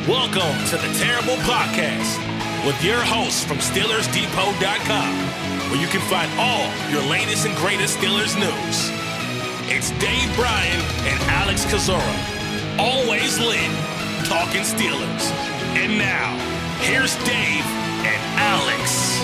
Welcome to the Terrible Podcast with your hosts from SteelersDepot.com, where you can find all your latest and greatest Steelers news. It's Dave Bryan and Alex Kozora, always lit, talking Steelers. And now, here's Dave and Alex.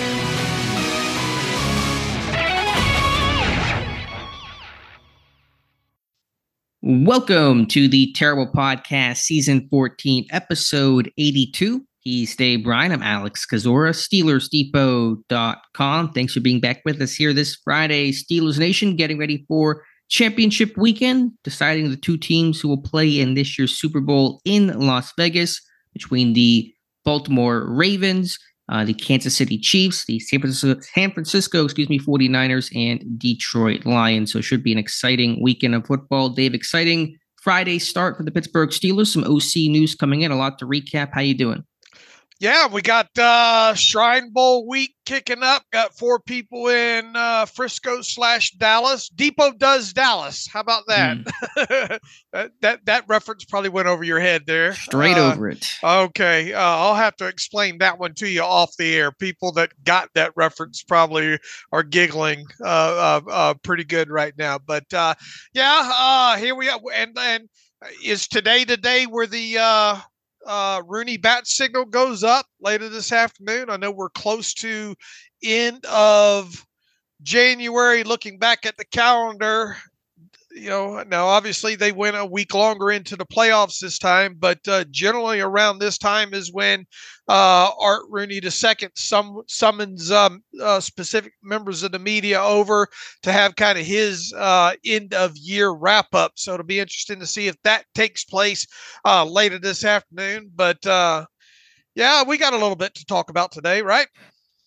Welcome to the Terrible Podcast, Season 14, Episode 82. He's Dave Bryan. I'm Alex Kozora, SteelersDepot.com. Thanks for being back with us here this Friday. Steelers Nation getting ready for championship weekend, deciding the two teams who will play in this year's Super Bowl in Las Vegas between the Baltimore Ravens, the Kansas City Chiefs, the San Francisco 49ers, and Detroit Lions. So it should be an exciting weekend of football. Dave, exciting Friday start for the Pittsburgh Steelers. Some OC news coming in, a lot to recap. How you doing? Yeah, we got Shrine Bowl week kicking up. Got 4 people in Frisco/Dallas. Depot does Dallas. How about that? That reference probably went over your head there. Straight over it. Okay, I'll have to explain that one to you off the air. People that got that reference probably are giggling pretty good right now. But here we are. And is today the day where the Rooney bat signal goes up later this afternoon? I know we're close to end of January. Looking back at the calendar, now obviously they went a week longer into the playoffs this time, but generally around this time is when Art Rooney II summons specific members of the media over to have kind of his end of year wrap up. So it'll be interesting to see if that takes place later this afternoon. But we got a little bit to talk about today, right?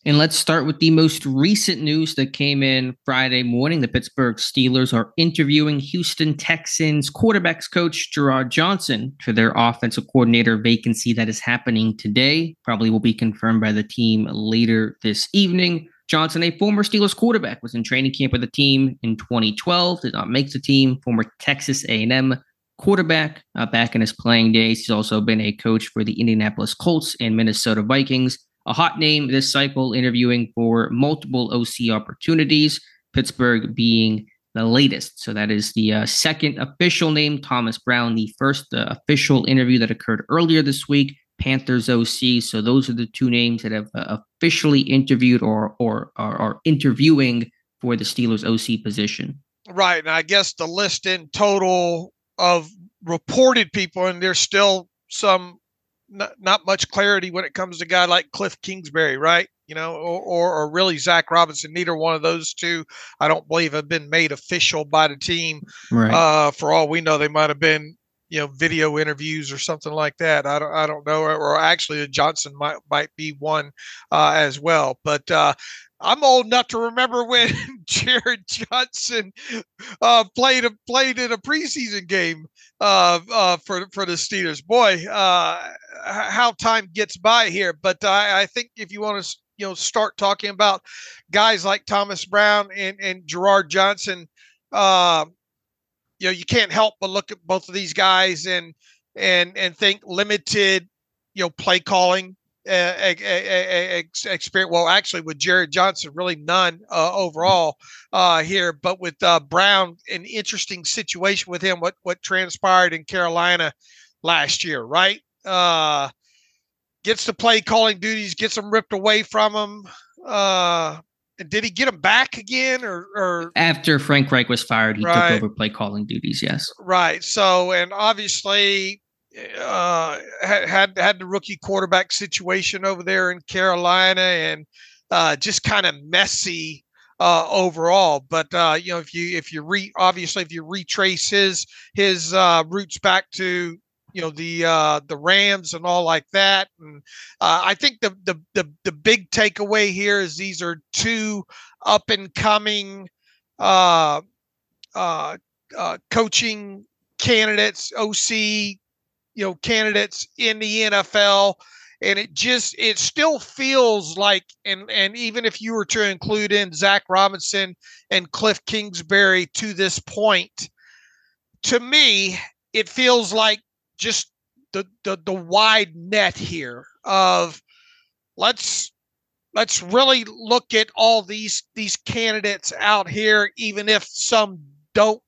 And let's start with the most recent news that came in Friday morning. The Pittsburgh Steelers are interviewing Houston Texans quarterbacks coach Jerrod Johnson for their offensive coordinator vacancy that is happening today. Probably will be confirmed by the team later this evening. Johnson, a former Steelers quarterback, was in training camp with the team in 2012, did not make the team. Former Texas A&M quarterback back in his playing days. He's also been a coach for the Indianapolis Colts and Minnesota Vikings. A hot name this cycle, interviewing for multiple OC opportunities, Pittsburgh being the latest. So that is the second official name. Thomas Brown, the first official interview that occurred earlier this week, Panthers OC. So those are the two names that have officially interviewed or are interviewing for the Steelers OC position. Right. And I guess the list in total of reported people, and there's still some not much clarity when it comes to a guy like Cliff Kingsbury, right? Or really Zac Robinson. Neither one of those two, I don't believe, have been made official by the team. Right. For all we know, they might have been, video interviews or something like that. I don't know. Or actually, Johnson might be one as well. But I'm old enough to remember when Jerrod Johnson played in a preseason game for the Steelers. Boy, how time gets by here. But I think if you want to start talking about guys like Thomas Brown and Jerrod Johnson, you can't help but look at both of these guys and think limited play calling experience. Well, actually, with Jerrod Johnson, really none overall here. But with Brown, an interesting situation with him. What transpired in Carolina last year, right? Gets the play calling duties, gets them ripped away from him. And did he get them back again, or after Frank Reich was fired, he took over play calling duties? Yes, right. So, and obviously, had the rookie quarterback situation over there in Carolina, and just kind of messy overall. But if you retrace his roots back to the Rams and all like that, and I think the big takeaway here is these are two up and coming coaching candidates, OC candidates in the NFL. And it still feels like, and even if you were to include in Zac Robinson and Cliff Kingsbury to this point, to me, it feels like just the wide net here of let's really look at all these candidates out here, even if some don't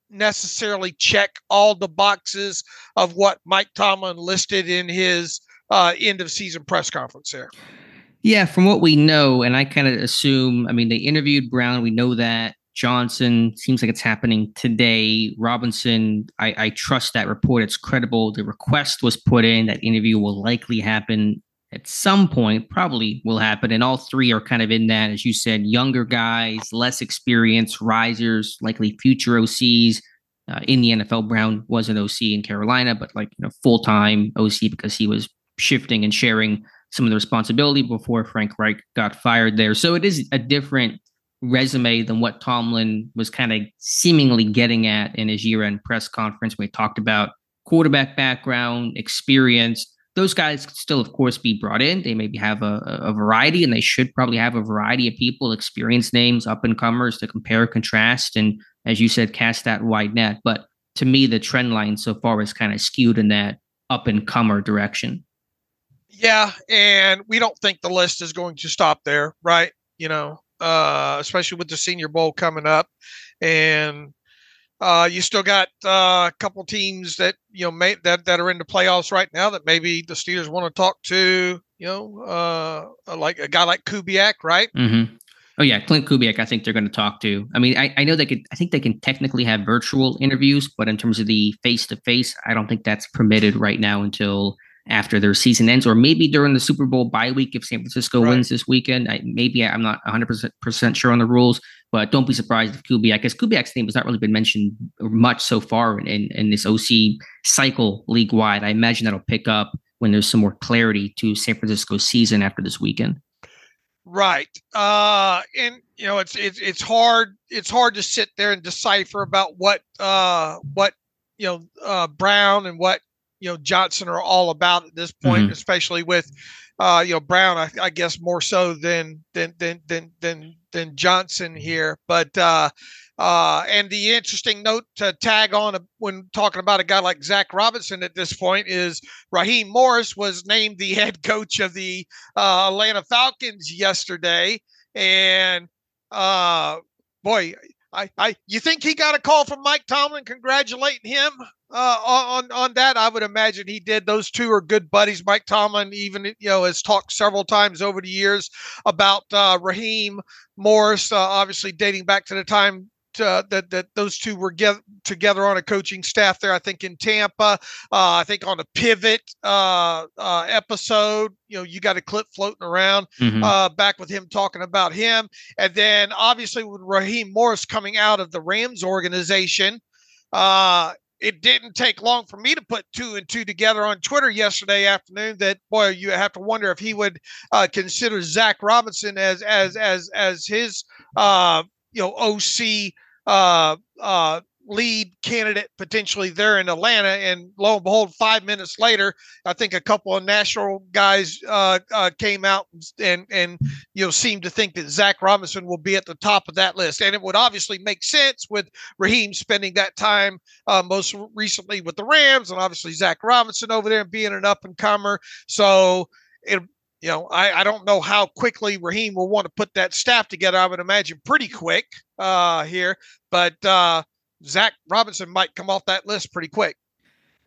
necessarily check all the boxes of what Mike Tomlin listed in his end of season press conference here. Yeah, from what we know, and I kind of assume, I mean, they interviewed Brown. We know that. Johnson seems like it's happening today. Robinson, I trust that report. It's credible. The request was put in. That interview will likely happen at some point, probably will happen. And all three are kind of in that, as you said, younger guys, less experienced, risers, likely future OCs. In the NFL, Brown was an OC in Carolina, but full-time OC because he was shifting and sharing some of the responsibility before Frank Reich got fired there. So it is a different resume than what Tomlin was kind of seemingly getting at in his year-end press conference when he talked about quarterback background, experience. Those guys could still, of course, be brought in. They maybe have a variety, and they should probably have a variety of people, experienced names, up-and-comers to compare, contrast, and, as you said, cast that wide net. But to me, the trend line so far is kind of skewed in that up-and-comer direction. Yeah, and we don't think the list is going to stop there, right? Especially with the Senior Bowl coming up, and you still got a couple teams that that are in the playoffs right now that maybe the Steelers want to talk to. Like a guy like Kubiak, right? Mm-hmm. Oh yeah, Clint Kubiak. I think they're going to talk to. I mean, I know they could. I think they can technically have virtual interviews, but in terms of the face-to-face, I don't think that's permitted right now until after their season ends, or maybe during the Super Bowl bye week if San Francisco wins this weekend. I'm not 100% sure on the rules, but don't be surprised if Kubiak, because Kubiak's name has not really been mentioned much so far in this OC cycle league-wide. I imagine that'll pick up when there's some more clarity to San Francisco's season after this weekend. Right. And it's hard to sit there and decipher about what Brown and what Johnson are all about at this point, especially with Brown, I guess more so than Johnson here. But and the interesting note to tag on when talking about a guy like Zac Robinson at this point is Raheem Morris was named the head coach of the Atlanta Falcons yesterday, and boy, you think he got a call from Mike Tomlin congratulating him on that? I would imagine he did. Those two are good buddies. Mike Tomlin even has talked several times over the years about Raheem Morris, obviously dating back to the time that those two were together on a coaching staff there. I think in Tampa. I think on a pivot episode. You got a clip floating around back with him talking about him, and then obviously with Raheem Morris coming out of the Rams organization. It didn't take long for me to put two and two together on Twitter yesterday afternoon that, boy, you have to wonder if he would consider Zac Robinson as his OC lead candidate potentially there in Atlanta. And lo and behold, 5 minutes later, I think a couple of national guys came out and seemed to think that Zac Robinson will be at the top of that list. And it would obviously make sense with Raheem spending that time most recently with the Rams, and obviously Zac Robinson over there being an up-and-comer. So I don't know how quickly Raheem will want to put that staff together. I would imagine pretty quick here, but Zac Robinson might come off that list pretty quick.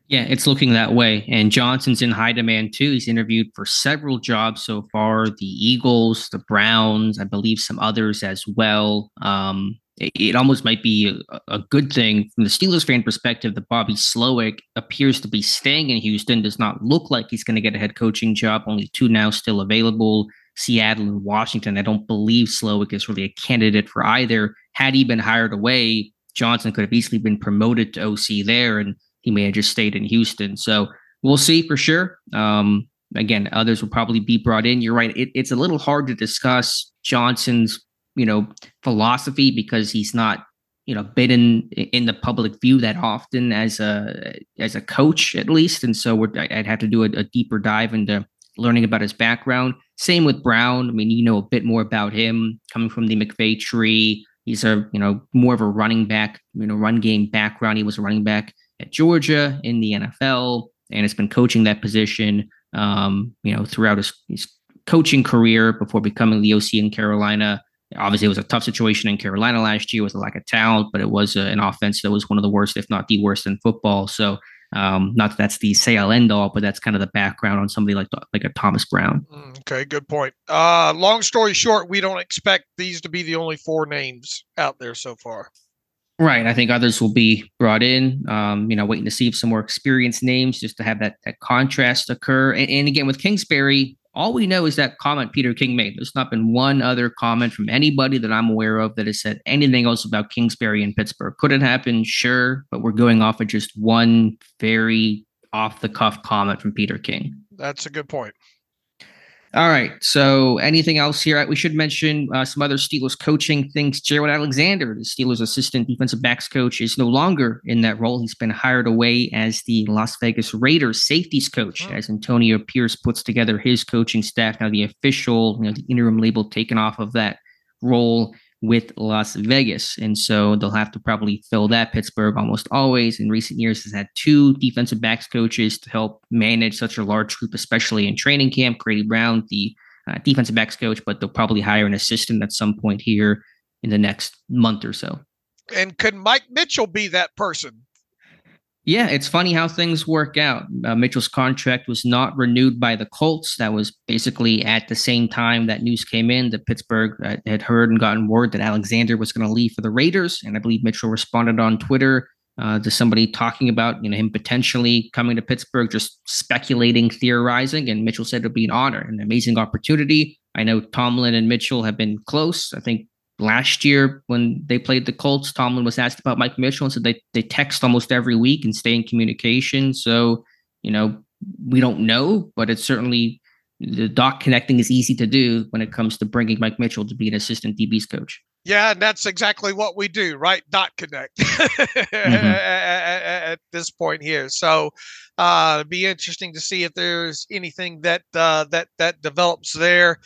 Yeah, it's looking that way. And Johnson's in high demand too. He's interviewed for several jobs so far: the Eagles, the Browns, I believe some others as well. It almost might be a good thing from the Steelers fan perspective that Bobby Slowick appears to be staying in Houston. Does not look like he's going to get a head coaching job. Only two now still available, Seattle and Washington. I don't believe Slowick is really a candidate for either. Had he been hired away, Johnson could have easily been promoted to OC there, and he may have just stayed in Houston. So we'll see for sure. Again, others will probably be brought in. You're right. It's a little hard to discuss Johnson's philosophy because he's not been in the public view that often as a coach, at least. And so I'd have to do a deeper dive into learning about his background. Same with Brown. I mean, a bit more about him coming from the McVay tree. He's more of a running back, run game background. He was a running back at Georgia in the NFL. and has been coaching that position, throughout his coaching career before becoming the OC in Carolina. Obviously, it was a tough situation in Carolina last year with a lack of talent, but it was an offense that was one of the worst, if not the worst, in football. So, not that that's the say-all end-all, but that's kind of the background on somebody like a Thomas Brown. Okay, good point. Long story short, we don't expect these to be the only 4 names out there so far. Right. I think others will be brought in, waiting to see if some more experienced names just to have that contrast occur. And again, with Kingsbury, all we know is that comment Peter King made. There's not been one other comment from anybody that I'm aware of that has said anything else about Kingsbury in Pittsburgh. Could it happen? Sure. But we're going off of just one very off-the-cuff comment from Peter King. That's a good point. All right. So anything else here? We should mention some other Steelers coaching things. Jared Alexander, the Steelers assistant defensive backs coach, is no longer in that role. He's been hired away as the Las Vegas Raiders safeties coach, as Antonio Pierce puts together his coaching staff. Now the official, the interim label taken off of that role with Las Vegas. And so they'll have to probably fill that. Pittsburgh almost always in recent years has had 2 defensive backs coaches to help manage such a large group, especially in training camp. Grady Brown, the defensive backs coach, but they'll probably hire an assistant at some point here in the next month or so. And could Mike Mitchell be that person? Yeah, it's funny how things work out. Mitchell's contract was not renewed by the Colts. That was basically at the same time that news came in that Pittsburgh had heard and gotten word that Alexander was going to leave for the Raiders. And I believe Mitchell responded on Twitter to somebody talking about him potentially coming to Pittsburgh, just speculating, theorizing. And Mitchell said it would be an honor, an amazing opportunity. I know Tomlin and Mitchell have been close. I think last year when they played the Colts, Tomlin was asked about Mike Mitchell and said they text almost every week and stay in communication. So, we don't know, but it's certainly the dot connecting is easy to do when it comes to bringing Mike Mitchell to be an assistant DB's coach. Yeah, and that's exactly what we do, right? Dot connect at this point here. So it'd be interesting to see if there's anything that develops there.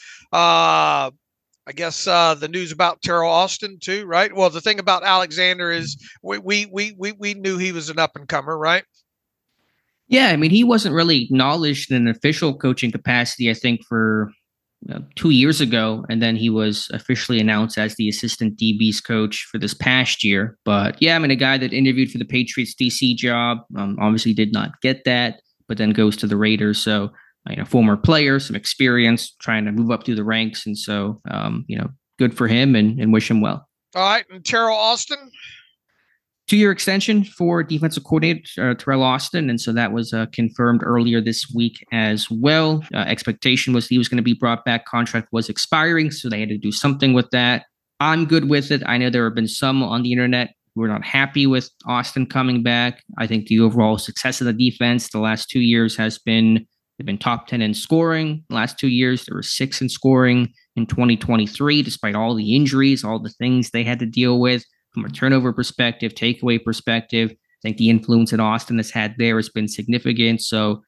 I guess the news about Terrell Austin too, right? Well, the thing about Alexander is we knew he was an up and comer, right? Yeah, I mean, he wasn't really acknowledged in an official coaching capacity, I think, for 2 years ago, and then he was officially announced as the assistant DB's coach for this past year. But yeah, I mean, a guy that interviewed for the Patriots DC job, obviously did not get that, but then goes to the Raiders. So former player, some experience, trying to move up through the ranks. And so, good for him and wish him well. All right. And Terrell Austin? 2-year extension for defensive coordinator Terrell Austin. And so that was confirmed earlier this week as well. Expectation was he was going to be brought back. Contract was expiring, so they had to do something with that. I'm good with it. I know there have been some on the internet who are not happy with Austin coming back. I think the overall success of the defense the last 2 years has been they've been top 10 in scoring. The last 2 years, there were 6 in scoring in 2023, despite all the injuries, all the things they had to deal with from a turnover perspective, takeaway perspective. I think the influence that Austin has had there has been significant. So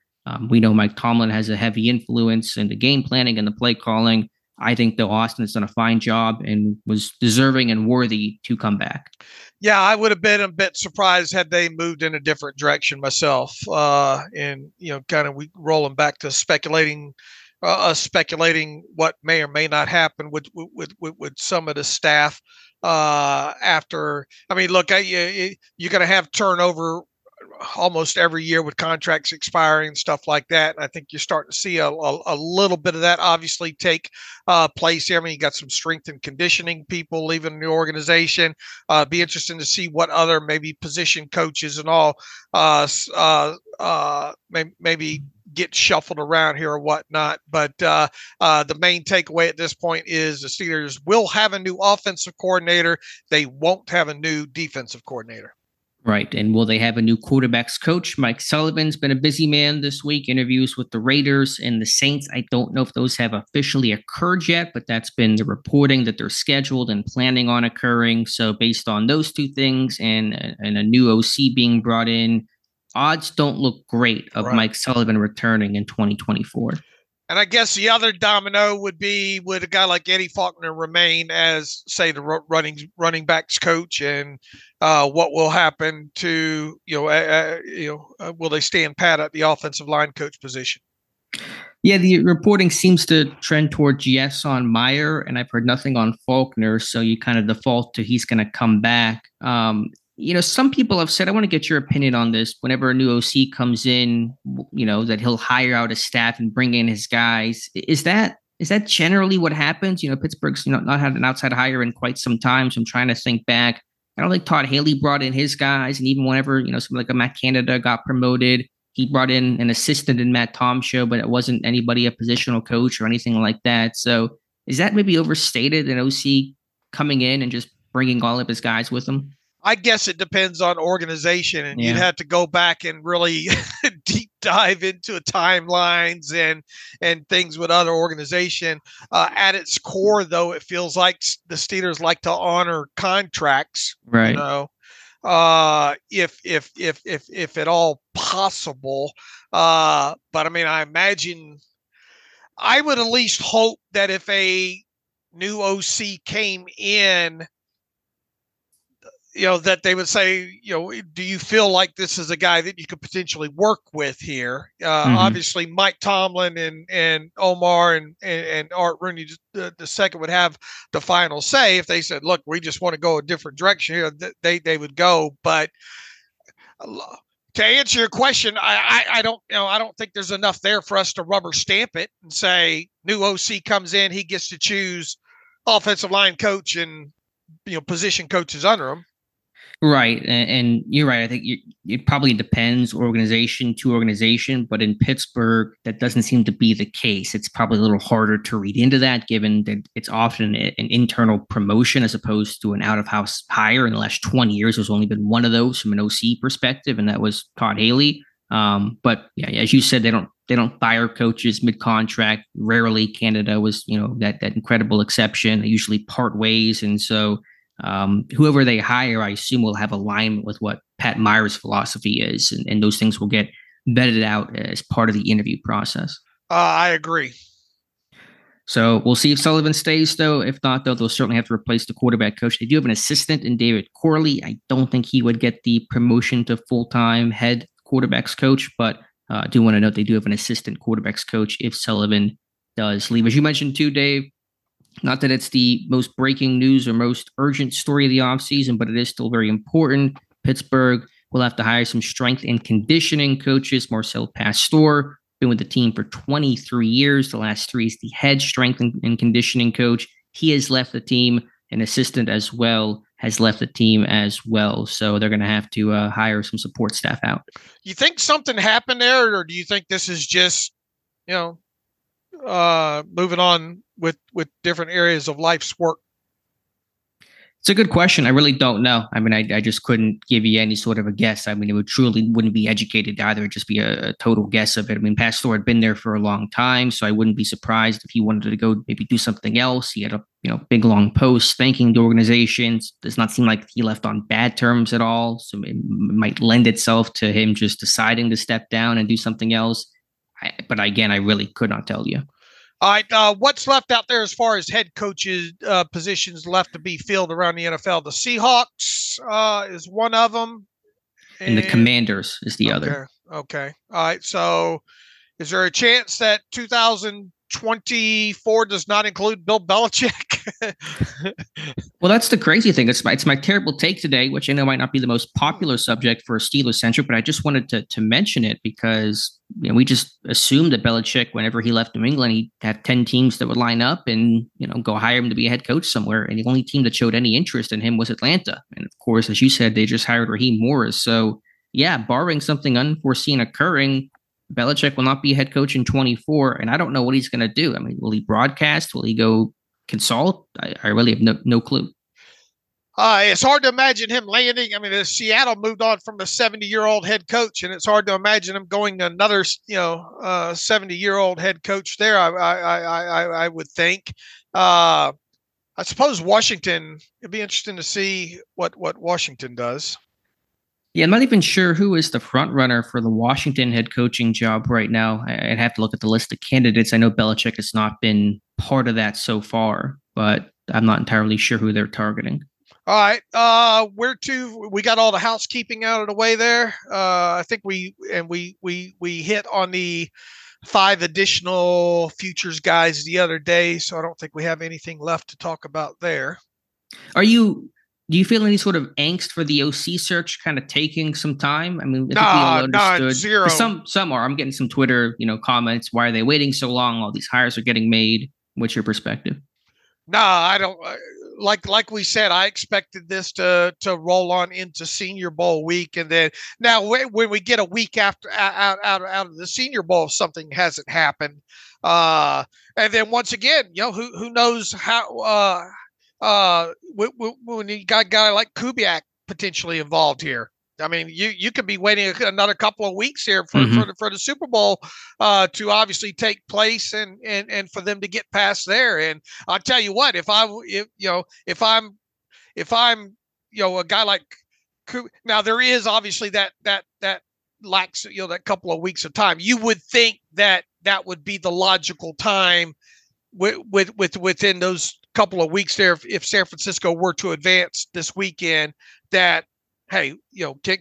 we know Mike Tomlin has a heavy influence in the game planning and the play calling. I think though Austin has done a fine job and was deserving and worthy to come back. Yeah, I would have been a bit surprised had they moved in a different direction myself. And kind of we rolling back to speculating what may or may not happen with some of the staff after. I mean, look, you're going to have turnover almost every year with contracts expiring and stuff like that. And I think you're starting to see a little bit of that obviously take place here. I mean, you got some strength and conditioning people leaving the organization. Be interesting to see what other maybe position coaches and all maybe get shuffled around here or whatnot. But the main takeaway at this point is the Steelers will have a new offensive coordinator. They won't have a new defensive coordinator. Right. And will they have a new quarterbacks coach? Mike Sullivan's been a busy man this week. Interviews with the Raiders and the Saints. I don't know if those have officially occurred yet, but that's been the reporting that they're scheduled and planning on occurring. So based on those two things and a new OC being brought in, odds don't look great of Mike Sullivan returning in 2024. And I guess the other domino would be, would a guy like Eddie Faulkner remain as, say, the running backs coach, and what will happen to will they stand pat at the offensive line coach position? Yeah, the reporting seems to trend towards yes on Meyer, and I've heard nothing on Faulkner. So you kind of default to he's going to come back. Some people have said, I want to get your opinion on this. Whenever a new OC comes in, that he'll hire out his staff and bring in his guys. Is that generally what happens? Pittsburgh's not had an outside hire in quite some time. So I'm trying to think back. I don't think Todd Haley brought in his guys, and even whenever something like a Matt Canada got promoted, he brought in an assistant in Matt Tom's show, but it wasn't anybody a positional coach or anything like that. So is that maybe overstated, an OC coming in and just bringing all of his guys with him? I guess it depends on organization, and you'd have to go back and really deep dive into timelines and things with other organization. At its core, though, it feels like the Steelers like to honor contracts, right? If at all possible. But I mean, I imagine I would at least hope that if a new OC came in, that they would say, do you feel like this is a guy that you could potentially work with here? Obviously, Mike Tomlin and Omar and Art Rooney the second would have the final say. If they said, look, we just want to go a different direction here, they would go. But to answer your question, I don't think there's enough there for us to rubber stamp it and say new OC comes in, he gets to choose offensive line coach and position coaches under him. Right. And you're right. I think it probably depends organization to organization, but in Pittsburgh, that doesn't seem to be the case. It's probably a little harder to read into that, given that it's often an internal promotion as opposed to an out-of-house hire. In the last 20 years, there's only been one of those from an OC perspective, and that was Todd Haley. But yeah, as you said, they don't fire coaches mid-contract. Rarely. Canada was, that incredible exception. They usually part ways. And so whoever they hire, I assume, will have alignment with what Pat Meyer's philosophy is, and those things will get vetted out as part of the interview process. I agree. So we'll see if Sullivan stays, though. If not, though, they'll certainly have to replace the quarterback coach. They do have an assistant in David Corley. I don't think he would get the promotion to full-time head quarterbacks coach, but I do want to note they do have an assistant quarterbacks coach if Sullivan does leave. As you mentioned too, Dave, not that it's the most breaking news or most urgent story of the offseason, but it is still very important. Pittsburgh will have to hire some strength and conditioning coaches. Marcel Pastor, been with the team for 23 years. The last 3 is the head strength and conditioning coach. He has left the team. An assistant as well has left the team as well. So they're going to have to hire some support staff out. You think something happened there, or do you think this is just, moving on with different areas of life's work? It's a good question. I really don't know. I mean, I just couldn't give you any sort of a guess. I mean, it wouldn't be educated either. It'd just be a total guess of it. I mean, Pastor had been there for a long time, so I wouldn't be surprised if he wanted to go maybe do something else. He had a big long post thanking the organization. Does not seem like he left on bad terms at all. So it might lend itself to him just deciding to step down and do something else. But again, I really could not tell you. All right, what's left out there as far as head coaches positions left to be filled around the NFL? The Seahawks is one of them. And the Commanders is the other. Okay. All right. So is there a chance that 2024 does not include Bill Belichick? Well, that's the crazy thing. It's my terrible take today, which I know might not be the most popular subject for Steelers centric, but I just wanted to mention it because we just assumed that Belichick, whenever he left New England, he'd have 10 teams that would line up and go hire him to be a head coach somewhere. And the only team that showed any interest in him was Atlanta. And of course, as you said, they just hired Raheem Morris. So yeah, barring something unforeseen occurring, Belichick will not be a head coach in 24. And I don't know what he's going to do. I mean, will he broadcast? Will he go consult? I really have no clue. It's hard to imagine him landing. I mean, Seattle moved on from a 70-year-old head coach, and it's hard to imagine him going to another, 70-year-old head coach there. I would think. I suppose Washington. It'd be interesting to see what Washington does. Yeah, I'm not even sure who is the front runner for the Washington head coaching job right now. I'd have to look at the list of candidates. I know Belichick has not been part of that so far, but I'm not entirely sure who they're targeting. All right. We got all the housekeeping out of the way there. I think we hit on the 5 additional futures guys the other day, so I don't think we have anything left to talk about there. Do you feel any sort of angst for the OC search kind of taking some time? I mean, I think we all understood. Zero. Some are. I'm getting some Twitter, comments. Why are they waiting so long? All these hires are getting made. What's your perspective? No, I don't. Like we said, I expected this to roll on into Senior Bowl week, and then now when we get a week after out of the Senior Bowl, if something hasn't happened, and then once again, who knows how when you got a guy like Kubiak potentially involved here. I mean, you could be waiting another couple of weeks here for the Super Bowl to obviously take place and for them to get past there. And I'll tell you what, if I'm a guy like now, there is obviously that lacks that couple of weeks of time. You would think that would be the logical time within those couple of weeks there if San Francisco were to advance this weekend, that hey,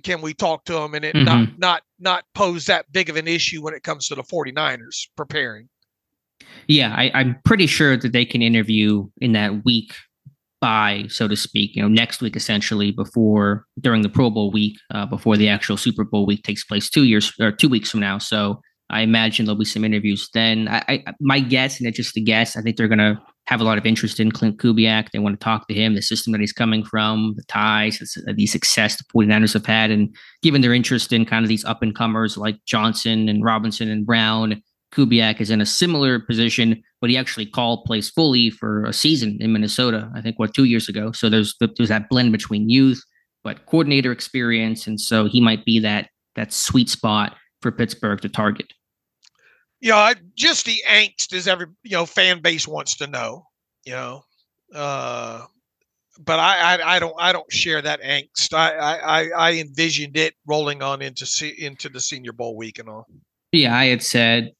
can we talk to them and it not pose that big of an issue when it comes to the 49ers preparing? Yeah, I'm pretty sure that they can interview in that week by, so to speak, next week, essentially during the Pro Bowl week, before the actual Super Bowl week takes place 2 weeks from now. So I imagine there'll be some interviews then. My guess, and it's just a guess, I think they're going to have a lot of interest in Clint Kubiak. They want to talk to him, the system that he's coming from, the ties, the success the 49ers have had. And given their interest in kind of these up-and-comers like Johnson and Robinson and Brown, Kubiak is in a similar position, but he actually called plays fully for a season in Minnesota, I think, 2 years ago. So there's that blend between youth, but coordinator experience. And so he might be that sweet spot for Pittsburgh to target. Yeah, just the angst is every fan base wants to know, but I don't share that angst. I envisioned it rolling on into the Senior Bowl week and all. Yeah, I had said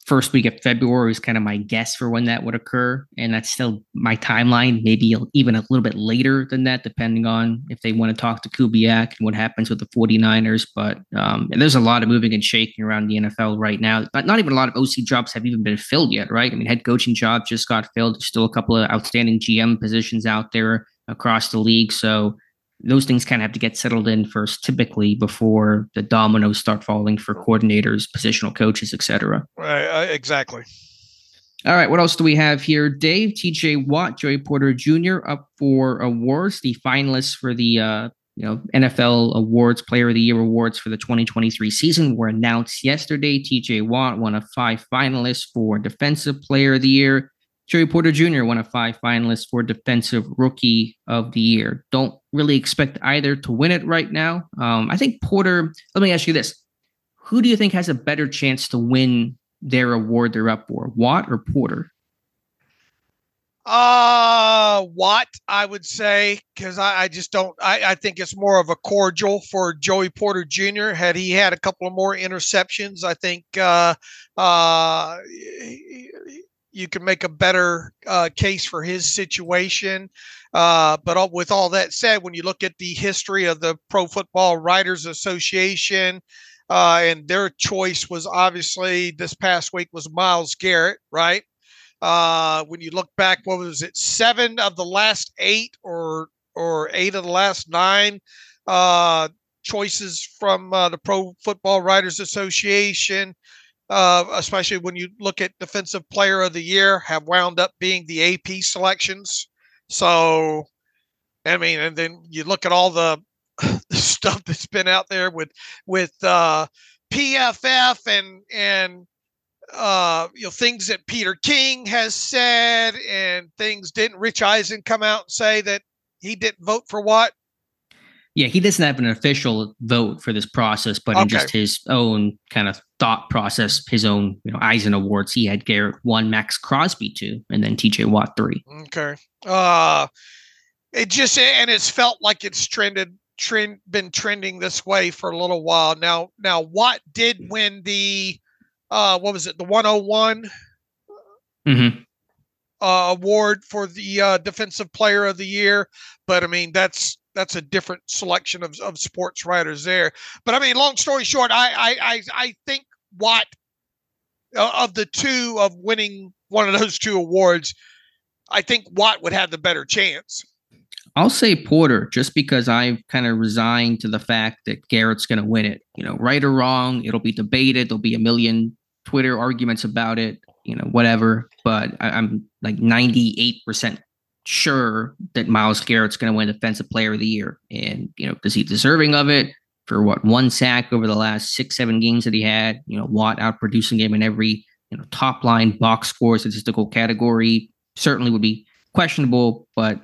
first week of February was kind of my guess for when that would occur, and that's still my timeline. Maybe even a little bit later than that, depending on if they want to talk to Kubiak and what happens with the 49ers. But there's a lot of moving and shaking around the NFL right now. Not even a lot of OC jobs have even been filled yet, right? I mean, head coaching jobs just got filled. There's still a couple of outstanding GM positions out there across the league. So those things kind of have to get settled in first, typically, before the dominoes start falling for coordinators, positional coaches, etc. Right, exactly. All right, what else do we have here? Dave, T.J. Watt, Joey Porter Jr. up for awards. The finalists for the NFL awards, Player of the Year awards for the 2023 season were announced yesterday. T.J. Watt, one of 5 finalists for Defensive Player of the Year. Joey Porter Jr., one of 5 finalists for Defensive Rookie of the Year. Don't really expect either to win it right now. I think Porter, let me ask you this. Who do you think has a better chance to win their award they're up for, Watt or Porter? Watt, I would say, because I just don't, I think it's more of a cordial for Joey Porter Jr. Had he had a couple of more interceptions, I think you can make a better case for his situation. But with all that said, when you look at the history of the Pro Football Writers Association, and their choice was obviously this past week was Myles Garrett, right? When you look back, what was it, 7 of the last 8 or 8 of the last 9 choices from the Pro Football Writers Association, especially when you look at Defensive Player of the Year, have wound up being the AP selections. So, I mean, and then you look at all the stuff that's been out there with PFF and things that Peter King has said, and things. Didn't Rich Eisen come out and say that he didn't vote for Watt? Yeah, he doesn't have an official vote for this process, but in just his own kind of thought process, his own Eisen awards, he had Garrett 1, Max Crosby 2, and then T.J. Watt 3. Okay. It's felt like it's trended been trending this way for a little while now. Now, Watt did win the what was it? The 101 award for the Defensive Player of the Year. But I mean, that's a different selection of sports writers there. But I mean, long story short, I think Watt, of the two, of winning one of those two awards, I think Watt would have the better chance. I'll say Porter, just because I've kind of resigned to the fact that Garrett's going to win it. Right or wrong, it'll be debated. There'll be a million Twitter arguments about it, whatever. But I'm like 98% sure that Myles Garrett's going to win Defensive Player of the Year. And, is he deserving of it for one sack over the last 6-7 games that he had? Watt outproducing him in every, top line box score statistical category certainly would be questionable, but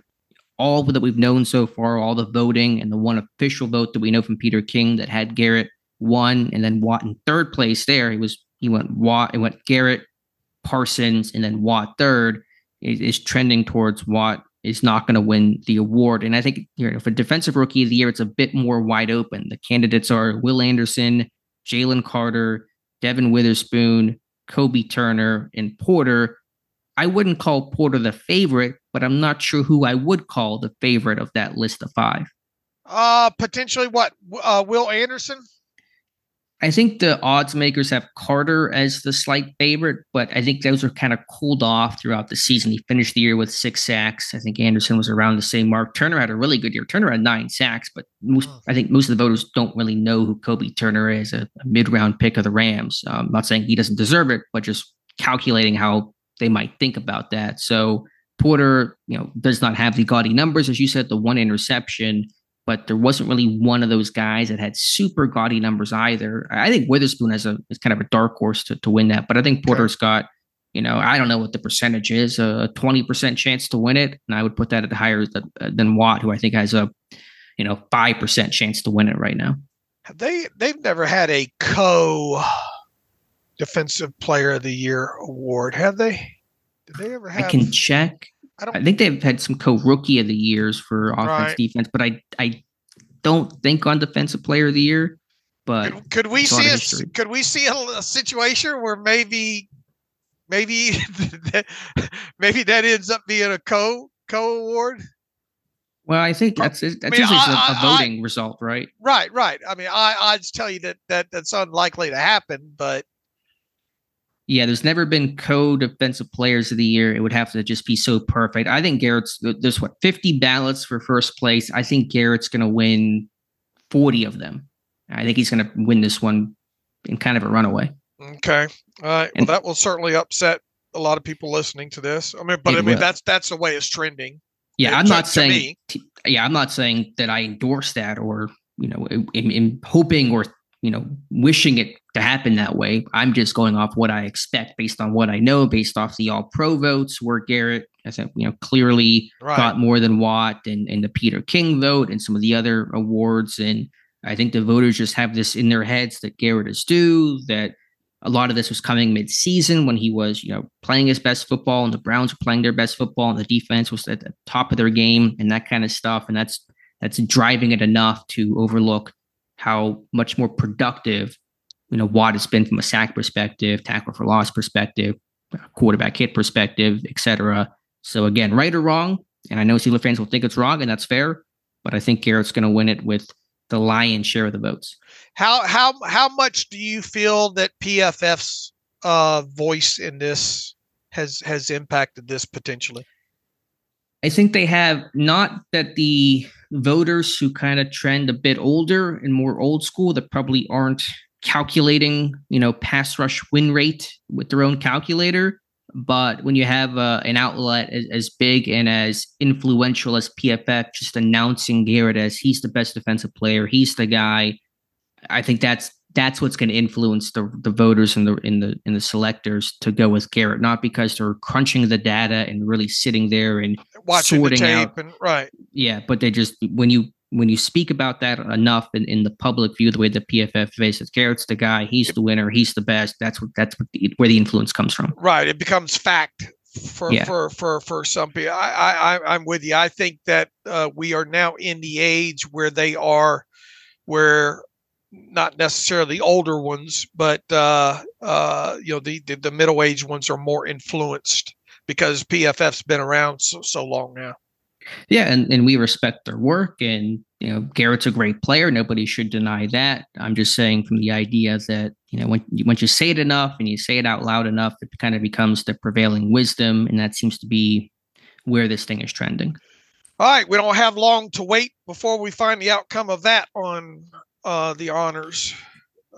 all that we've known so far, all the voting and the one official vote that we know from Peter King that had Garrett won and then Watt in third place there. He went Garrett, Parsons, and then Watt third. Is trending towards Watt is not going to win the award. And I think for Defensive Rookie of the Year, it's a bit more wide open. The candidates are Will Anderson, Jalen Carter, Devin Witherspoon, Kobe Turner, and Porter. I wouldn't call Porter the favorite, but I'm not sure who I would call the favorite of that list of 5. Potentially what? Will Anderson? I think the odds makers have Carter as the slight favorite, but I think those are kind of cooled off throughout the season. He finished the year with 6 sacks. I think Anderson was around the same mark. Turner had a really good year. Turner had 9 sacks, but I think most of the voters don't really know who Kobe Turner is, a mid-round pick of the Rams. I'm not saying he doesn't deserve it, but just calculating how they might think about that. So Porter, does not have the gaudy numbers, as you said, the 1 interception, but there wasn't really one of those guys that had super gaudy numbers either. I think Witherspoon is kind of a dark horse to win that, but I think Porter's got, I don't know what the percentage is, a 20% chance to win it, and I would put that at higher than Watt, who I think has a 5% chance to win it right now. They've never had a Defensive Player of the Year award, have they? Did they ever have? I can check. I think they've had some co-rookie of the years for offense, defense, but I don't think on Defensive Player of the Year. But could we see a situation where maybe that ends up being a co award? Well, I think that's usually a voting result, right? Right. I mean, I'd tell you that's unlikely to happen, but. Yeah, there's never been co-defensive players of the year. It would have to just be so perfect. I think there's 50 ballots for first place. I think Garrett's going to win 40 of them. I think he's going to win this one in kind of a runaway. Okay. All right. Well, that will certainly upset a lot of people listening to this. That's the way it's trending. Yeah, I'm not saying that I endorse that or, in hoping or, wishing it to happen that way. I'm just going off what I expect based on what I know, based off the all-pro votes where Garrett, I think, clearly got more than Watt and the Peter King vote and some of the other awards. And I think the voters just have this in their heads that Garrett is due, that a lot of this was coming mid-season when he was, playing his best football and the Browns were playing their best football and the defense was at the top of their game and that kind of stuff. And that's driving it enough to overlook how much more productive, Watt has been from a sack perspective, tackle for loss perspective, quarterback hit perspective, etc. So again, right or wrong, and I know Steelers fans will think it's wrong, and that's fair, but I think Garrett's going to win it with the lion's share of the votes. How much do you feel that PFF's voice in this has impacted this potentially? I think they have, not that the voters who kind of trend a bit older and more old school that probably aren't calculating, pass rush win rate with their own calculator. But when you have an outlet as big and as influential as PFF just announcing Garrett as he's the best defensive player, he's the guy, I think that's what's going to influence the voters and the selectors to go with Garrett, not because they're crunching the data and really sitting there and watching sorting the tape out. And right. Yeah, but they just when you speak about that enough in the public view, the way the PFF faces Garrett's the guy, he's the winner, he's the best. That's where the influence comes from. Right. It becomes fact for some people. I'm with you. I think that we are now in the age where not necessarily older ones, but the middle-aged ones are more influenced because PFF's been around so long now. Yeah, and we respect their work, and Garrett's a great player. Nobody should deny that. I'm just saying from the idea that once you say it enough and you say it out loud enough, it kind of becomes the prevailing wisdom, and that seems to be where this thing is trending. All right, we don't have long to wait before we find the outcome of that on the honors.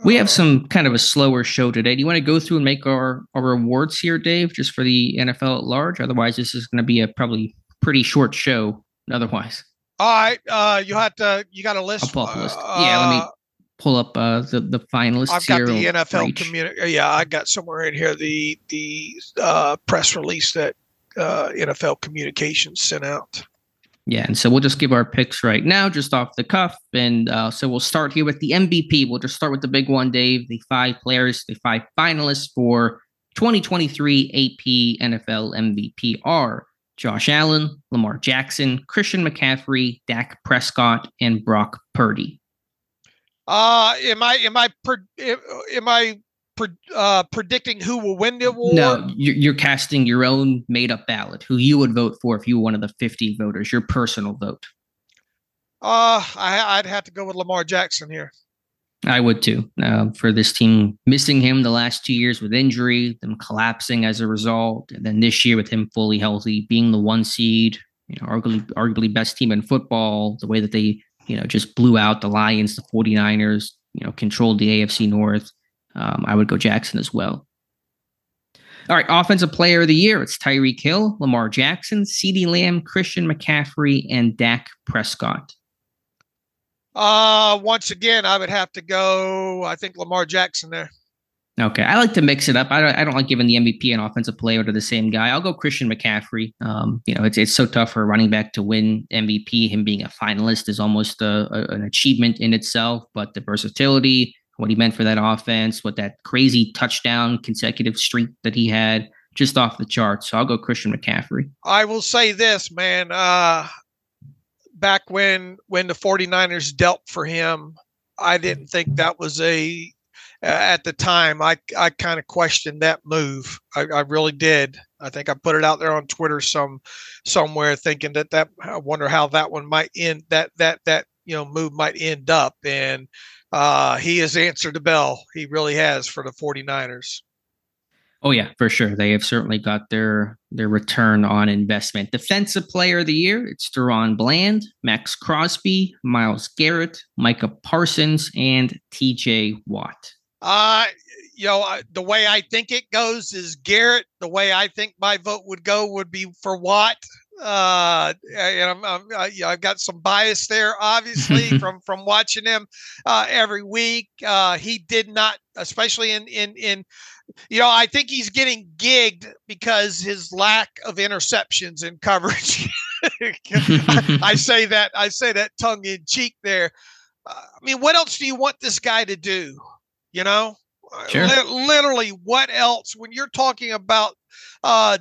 We have some kind of a slower show today. Do you want to go through and make our awards here, Dave, just for the NFL at large? Otherwise, this is going to be a probably pretty short show otherwise. All right. You got a list. I'll pull up a list. Yeah, let me pull up the finalists. I've got the NFL community. Yeah, I got somewhere in here the press release that NFL Communications sent out. Yeah, and so we'll just give our picks right now, just off the cuff. And so we'll start here with the MVP. We'll just start with the big one, Dave. The 5 players, the 5 finalists for 2023 AP NFL MVP are Josh Allen, Lamar Jackson, Christian McCaffrey, Dak Prescott, and Brock Purdy. Am I predicting who will win the award? No, you're casting your own made-up ballot, who you would vote for if you were one of the 50 voters, your personal vote. I'd have to go with Lamar Jackson here. I would too. For this team missing him the last 2 years with injury, them collapsing as a result, and then this year with him fully healthy, being the 1 seed, arguably best team in football, the way that they, just blew out the Lions, the 49ers, controlled the AFC North. I would go Jackson as well. All right, Offensive Player of the Year. It's Tyreek Hill, Lamar Jackson, CeeDee Lamb, Christian McCaffrey, and Dak Prescott. Once again, I would have to go, I think, Lamar Jackson there. Okay, I like to mix it up. I don't like giving the MVP and Offensive Player to the same guy. I'll go Christian McCaffrey. It's so tough for a running back to win MVP. Him being a finalist is almost an achievement in itself, but the versatility, what he meant for that offense, what that crazy touchdown consecutive streak that he had, just off the charts. So I'll go Christian McCaffrey. I will say this, man. Back when the 49ers dealt for him, I didn't think that was at the time, I kind of questioned that move. I really did. I think I put it out there on Twitter somewhere thinking that I wonder how that one might end, that move might end up. And he has answered the bell. He really has for the 49ers. Oh, yeah, for sure. They have certainly got their return on investment. Defensive Player of the Year, it's Deron Bland, Max Crosby, Myles Garrett, Micah Parsons, and T.J. Watt. The way I think it goes is Garrett. The way I think my vote would go would be for Watt. And I've got some bias there, obviously, from watching him every week. He did not, especially in I think he's getting gigged because his lack of interceptions and coverage. I say that tongue in cheek there. What else do you want this guy to do? Sure. Literally, what else? When you're talking about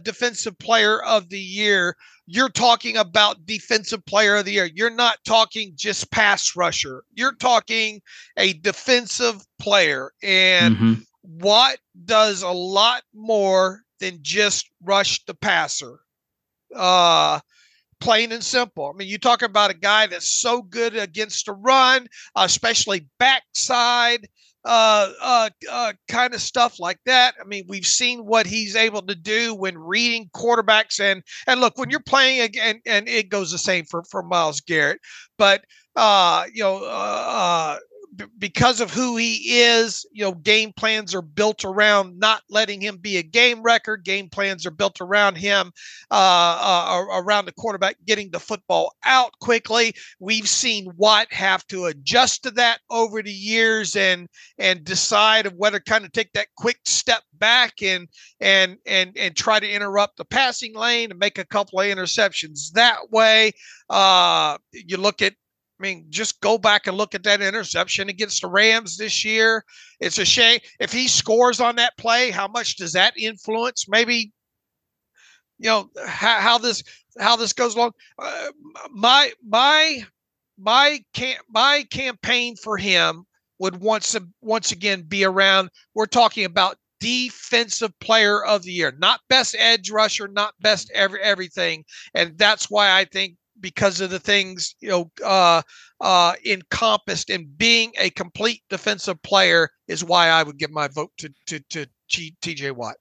Defensive Player of the Year, you're talking about Defensive Player of the Year. You're not talking just pass rusher. You're talking a defensive player. And Watt does a lot more than just rush the passer. Plain and simple. You talk about a guy that's so good against the run, especially backside, kind of stuff like that. We've seen what he's able to do when reading quarterbacks, and look, when you're playing again, and it goes the same for Myles Garrett, but because of who he is, game plans are built around not letting him be a game wrecker. Game plans are built around him, around the quarterback getting the football out quickly. We've seen Watt have to adjust to that over the years and decide of whether kind of take that quick step back and try to interrupt the passing lane and make a couple of interceptions that way. You look at, just go back and look at that interception against the Rams this year. It's a shame if he scores on that play. How much does that influence? Maybe how this goes along. My campaign for him would once again be around. We're talking about defensive player of the year, not best edge rusher, not best everything. And that's why I think, because of the things encompassed in being a complete defensive player, is why I would give my vote to T.J. Watt.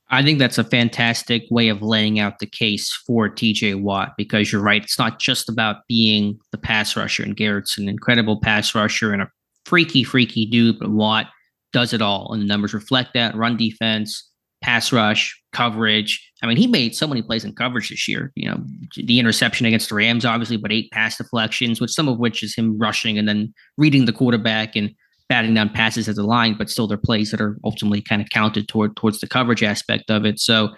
I think that's a fantastic way of laying out the case for TJ Watt, because you're right. It's not just about being the pass rusher, and Garrett's an incredible pass rusher and a freaky dude, but Watt does it all. And the numbers reflect that: run defense, pass rush, coverage. I mean, he made so many plays in coverage this year. The interception against the Rams, obviously, but 8 pass deflections, some of which is him rushing and then reading the quarterback and batting down passes at the line, but still they're plays that are ultimately kind of counted towards the coverage aspect of it. So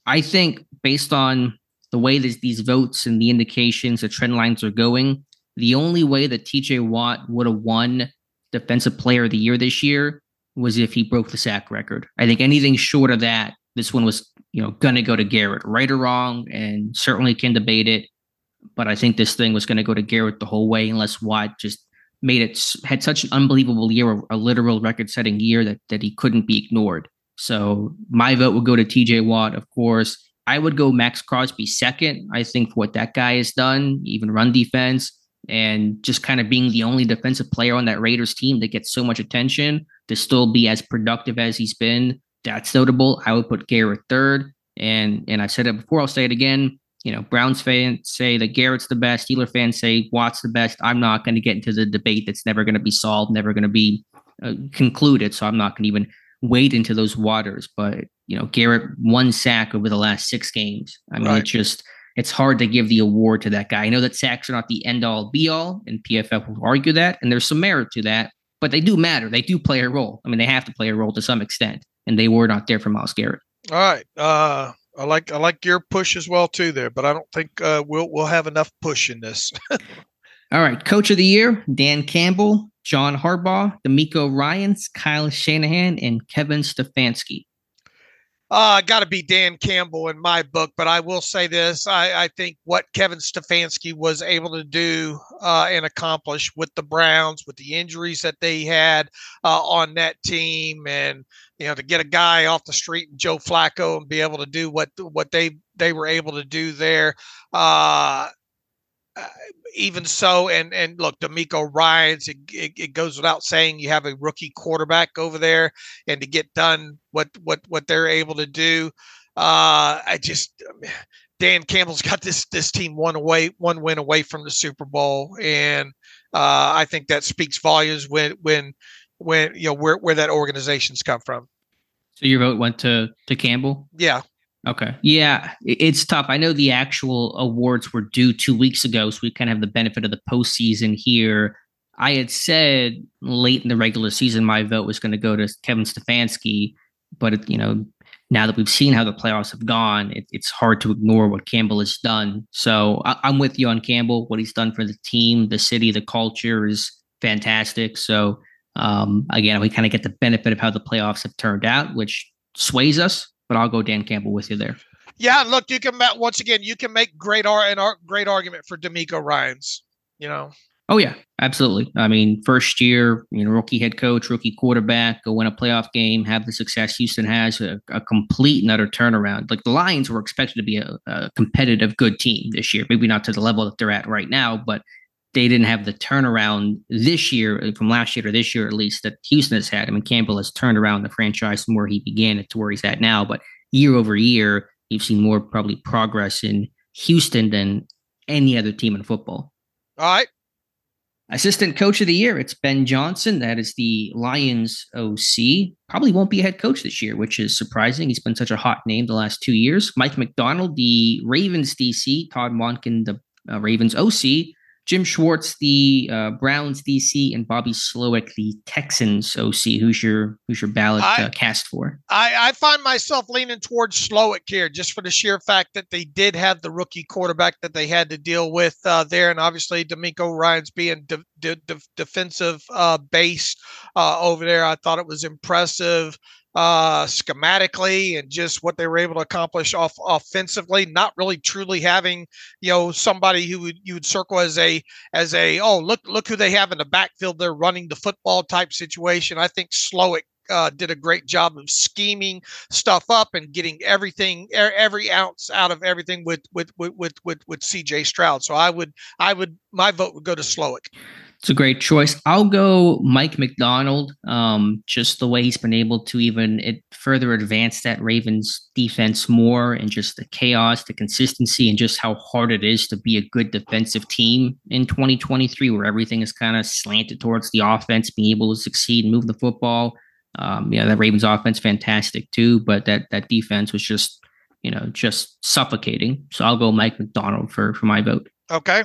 I think, based on the way these votes and the indications, the trend lines are going, the only way that TJ Watt would have won Defensive Player of the Year this year was if he broke the sack record. I think anything short of that, this one was, going to go to Garrett, right or wrong, and certainly can debate it. But I think this thing was going to go to Garrett the whole way, unless Watt just had such an unbelievable year, a literal record-setting year, that he couldn't be ignored. So my vote would go to TJ Watt, of course. I would go Max Crosby second. I think for what that guy has done, even run defense, and just kind of being the only defensive player on that Raiders team that gets so much attention, to still be as productive as he's been, that's notable. I would put Garrett third. And I said it before, I'll say it again. Browns fans say that Garrett's the best. Steeler fans say Watt's the best. I'm not going to get into the debate that's never going to be solved, never going to be concluded. So I'm not going to even wade into those waters. But, Garrett, 1 sack over the last 6 games. I mean, right. It's hard to give the award to that guy. I know that sacks are not the end-all, be-all, and PFF will argue that, and there's some merit to that. But they do matter. They do play a role. I mean, they have to play a role to some extent, and they were not there for Myles Garrett. All right. I like your push as well too there, but I don't think we'll have enough push in this. All right, Coach of the Year: Dan Campbell, John Harbaugh, D'Amico Ryans, Kyle Shanahan, and Kevin Stefanski. Got to be Dan Campbell in my book, but I will say this: I think what Kevin Stefanski was able to do and accomplish with the Browns, with the injuries that they had on that team, and to get a guy off the street, Joe Flacco, and be able to do what they were able to do there. Even so, and look, D'Amico Ryans, it goes without saying, you have a rookie quarterback over there, and to get done what they're able to do. Dan Campbell's got this team one win away from the Super Bowl, and I think that speaks volumes when where that organization's come from. So your vote went to Campbell? Yeah. Okay. Yeah, it's tough. I know the actual awards were due 2 weeks ago, so we kind of have the benefit of the postseason here. I had said late in the regular season my vote was going to go to Kevin Stefanski, but now that we've seen how the playoffs have gone, it's hard to ignore what Campbell has done. So I'm with you on Campbell. What he's done for the team, the city, the culture is fantastic. So again, we kind of get the benefit of how the playoffs have turned out, which sways us. But I'll go Dan Campbell with you there. Yeah, look, you can make great argument for D'Amico Ryans. Oh yeah, absolutely. I mean, first year, rookie head coach, rookie quarterback, go win a playoff game, have the success Houston has, a complete and utter turnaround. Like, the Lions were expected to be a competitive, good team this year. Maybe not to the level that they're at right now, but they didn't have the turnaround this year, from last year to this year at least, that Houston has had. I mean, Campbell has turned around the franchise from where he began to where he's at now, but year over year, you've seen more probably progress in Houston than any other team in football. All right. Assistant Coach of the Year, it's Ben Johnson. That is the Lions OC. Probably won't be a head coach this year, which is surprising. He's been such a hot name the last 2 years. Mike McDonald, the Ravens DC. Todd Monken, the Ravens OC. Jim Schwartz, the Browns DC, and Bobby Slowick, the Texans OC. Who's your ballot cast for? I find myself leaning towards Slowick here, just for the sheer fact that they did have the rookie quarterback that they had to deal with there, and obviously D'Amico Ryans being defensive based over there. I thought it was impressive. schematically and just what they were able to accomplish offensively, not really truly having, somebody who you would circle as a, oh, look who they have in the backfield. They're running the football type situation. I think Slowick did a great job of scheming stuff up and getting every ounce out of everything with CJ Stroud. So my vote would go to Slowick. It's a great choice. I'll go Mike McDonald. Just the way he's been able to even further advance that Ravens defense more, and just the chaos, the consistency, and just how hard it is to be a good defensive team in 2023, where everything is kind of slanted towards the offense, being able to succeed and move the football. That Ravens offense, fantastic too, but that defense was just suffocating. So I'll go Mike McDonald for my vote. Okay.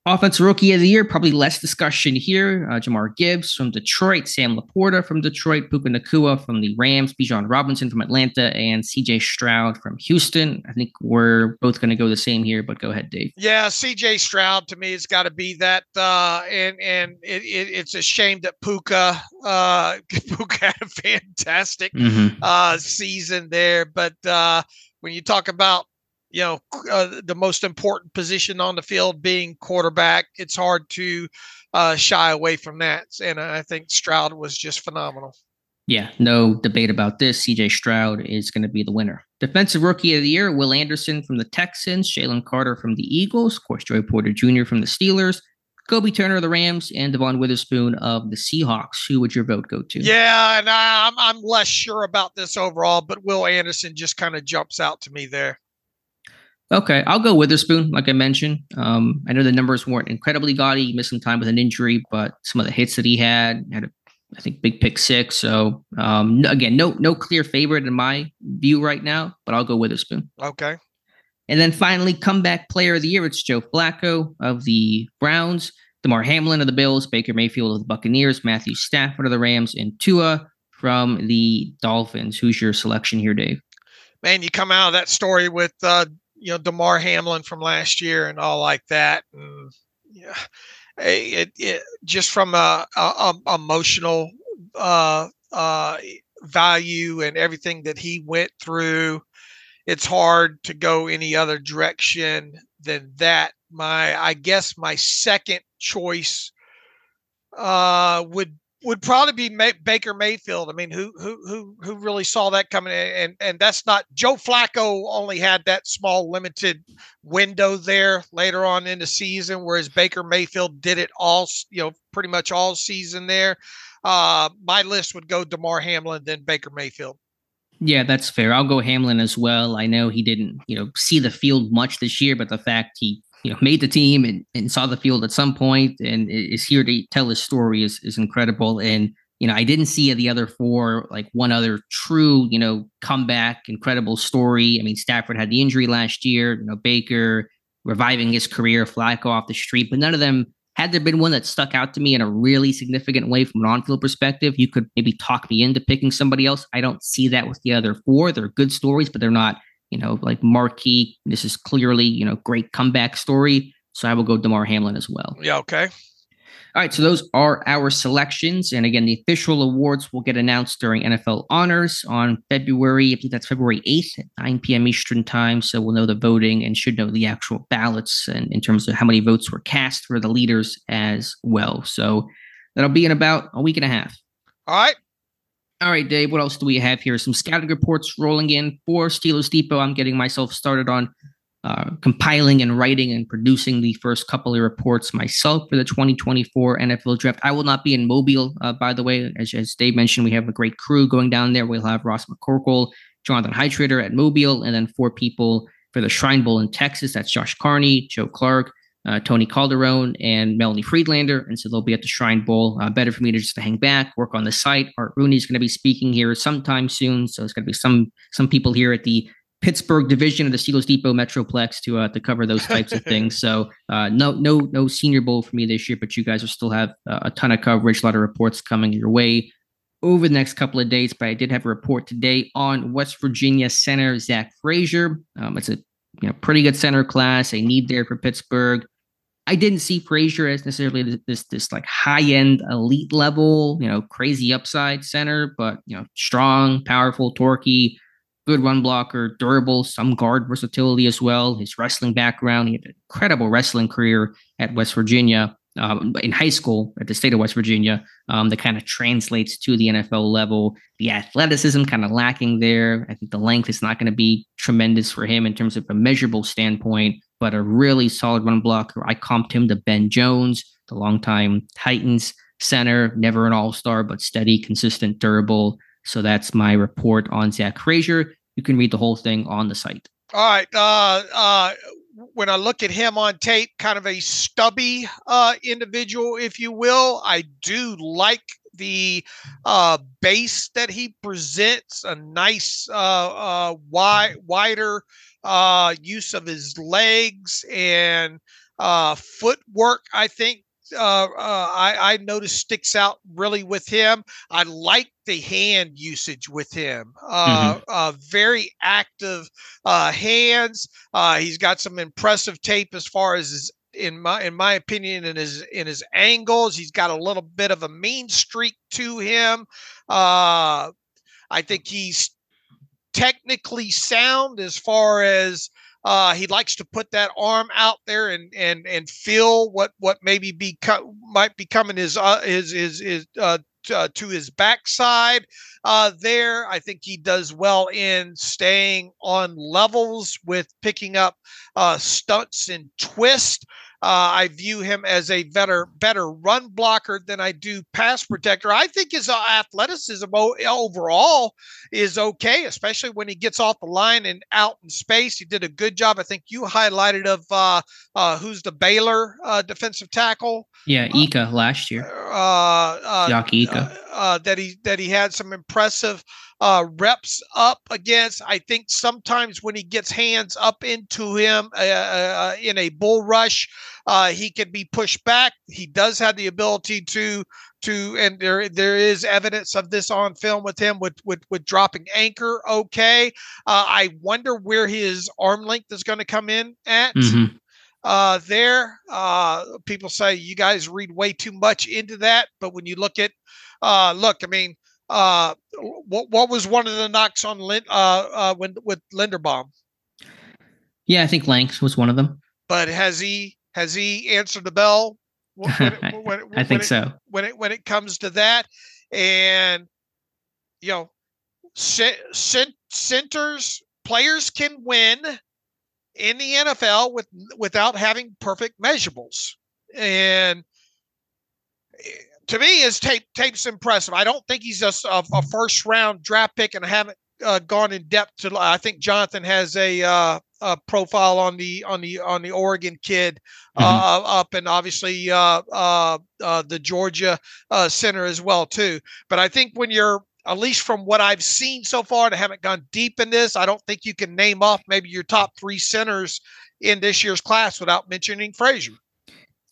Offensive Rookie of the Year, probably less discussion here. Jamar Gibbs from Detroit, Sam Laporta from Detroit, Puka Nacua from the Rams, Bijan Robinson from Atlanta, and CJ Stroud from Houston. I think we're both going to go the same here, but go ahead, Dave. Yeah, CJ Stroud to me has got to be that, and it's a shame that Puka had a fantastic season there, but when you talk about the most important position on the field being quarterback, it's hard to shy away from that. And I think Stroud was just phenomenal. Yeah, no debate about this. CJ Stroud is going to be the winner. Defensive Rookie of the Year, Will Anderson from the Texans, Jalen Carter from the Eagles, of course, Joey Porter Jr. from the Steelers, Kobe Turner of the Rams, and Devon Witherspoon of the Seahawks. Who would your vote go to? Yeah, and I'm less sure about this overall, but Will Anderson just kind of jumps out to me there. Okay, I'll go Witherspoon, like I mentioned. I know the numbers weren't incredibly gaudy. He missed some time with an injury, but some of the hits that he had I think, big pick six. So, again, no clear favorite in my view right now, but I'll go Witherspoon. Okay. And then finally, comeback player of the year, it's Joe Flacco of the Browns, DeMar Hamlin of the Bills, Baker Mayfield of the Buccaneers, Matthew Stafford of the Rams, and Tua from the Dolphins. Who's your selection here, Dave? Man, you come out of that story with DeMar Hamlin from last year and all like that. And, it just from a emotional value and everything that he went through, it's hard to go any other direction than that. I guess my second choice would probably be Baker Mayfield. I mean, who really saw that coming? And that's not Joe Flacco. Only had that small limited window there later on in the season, whereas Baker Mayfield did it all, pretty much all season there. My list would go DeMar Hamlin, then Baker Mayfield. Yeah, that's fair. I'll go Hamlin as well. I know he didn't, see the field much this year, but the fact he made the team and saw the field at some point and is here to tell his story is incredible. And, I didn't see the other four, like one other true, comeback, incredible story. I mean, Stafford had the injury last year, Baker reviving his career, Flacco off the street, but none of them, had there been one that stuck out to me in a really significant way from an on-field perspective, you could maybe talk me into picking somebody else. I don't see that with the other four. They're good stories, but they're not, like marquee. This is clearly, great comeback story. So I will go DeMar Hamlin as well. Yeah, okay. All right, so those are our selections. And again, the official awards will get announced during NFL Honors on February, I think that's February 8th at 9 p.m. Eastern time. So we'll know the voting and should know the actual ballots and in terms of how many votes were cast for the leaders as well. So that'll be in about a week and a half. All right. All right, Dave, what else do we have here? Some scouting reports rolling in for Steelers Depot. I'm getting myself started on compiling and writing and producing the first couple of reports myself for the 2024 NFL Draft. I will not be in Mobile, by the way. As Dave mentioned, we have a great crew going down there. We'll have Ross McCorkle, Jonathan Heitrader at Mobile, and then 4 people for the Shrine Bowl in Texas. That's Josh Carney, Joe Clark, Tony Calderon, and Melanie Friedlander. And so they'll be at the Shrine Bowl. Better for me to just to hang back, work on the site. Art Rooney's going to be speaking here sometime soon. So there's going to be some people here at the Pittsburgh division of the Steelers Depot Metroplex to cover those types of things. So no Senior Bowl for me this year, but you guys will still have a ton of coverage, a lot of reports coming your way over the next couple of days. But I did have a report today on West Virginia center Zach Frazier. It's a pretty good center class, a need there for Pittsburgh. I didn't see Frazier as necessarily this like high-end elite level, crazy upside center, but strong, powerful, torquey, good run blocker, durable, some guard versatility as well. His wrestling background, he had an incredible wrestling career at West Virginia, in high school at the state of West Virginia, that kind of translates to the NFL level. The athleticism kind of lacking there. I think the length is not going to be tremendous for him in terms of a measurable standpoint, but a really solid run blocker. I comped him to Ben Jones, the longtime Titans center, never an all-star, but steady, consistent, durable. So that's my report on Zach Frazier. You can read the whole thing on the site. All right. When I look at him on tape, kind of a stubby individual, if you will, I do like the base that he presents, a nice wider use of his legs and footwork, I think. I noticed sticks out really with him. I like the hand usage with him. Very active hands. He's got some impressive tape as far as his, in my opinion, in his angles. He's got a little bit of a mean streak to him. I think he's technically sound as far as he likes to put that arm out there and feel what maybe might be coming to his backside there. I think he does well in staying on levels with picking up stunts and twists. I view him as a better run blocker than I do pass protector. I think his athleticism overall is okay, especially when he gets off the line and out in space. He did a good job. I think you highlighted of who's the Baylor defensive tackle. Yeah, Ika last year. Ika. That he had some impressive reps up against. I think sometimes when he gets hands up into him in a bull rush, he can be pushed back. He does have the ability to and there is evidence of this on film with him with dropping anchor. Okay. I wonder where his arm length is going to come in at. There. People say you guys read way too much into that, but when you look at what was one of the knocks on with Linderbaum? Yeah, I think length was one of them. But has he answered the bell? I think so. When it comes to that, and centers players can win in the NFL without having perfect measurables, and to me, his tape's impressive. I don't think he's just a first round draft pick, and I haven't gone in depth to. I think Jonathan has a profile on the Oregon kid up, and obviously the Georgia center as well too. But I think when you're, at least from what I've seen so far, and I haven't gone deep in this, I don't think you can name off maybe your top 3 centers in this year's class without mentioning Frazier.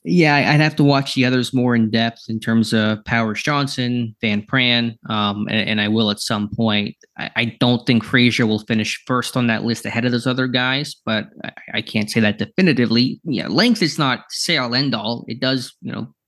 Yeah, I'd have to watch the others more in depth in terms of Powers Johnson, Van Pran, and I will at some point. I don't think Frazier will finish first on that list ahead of those other guys, but I can't say that definitively. Yeah, length is not say-all, end-all. It does,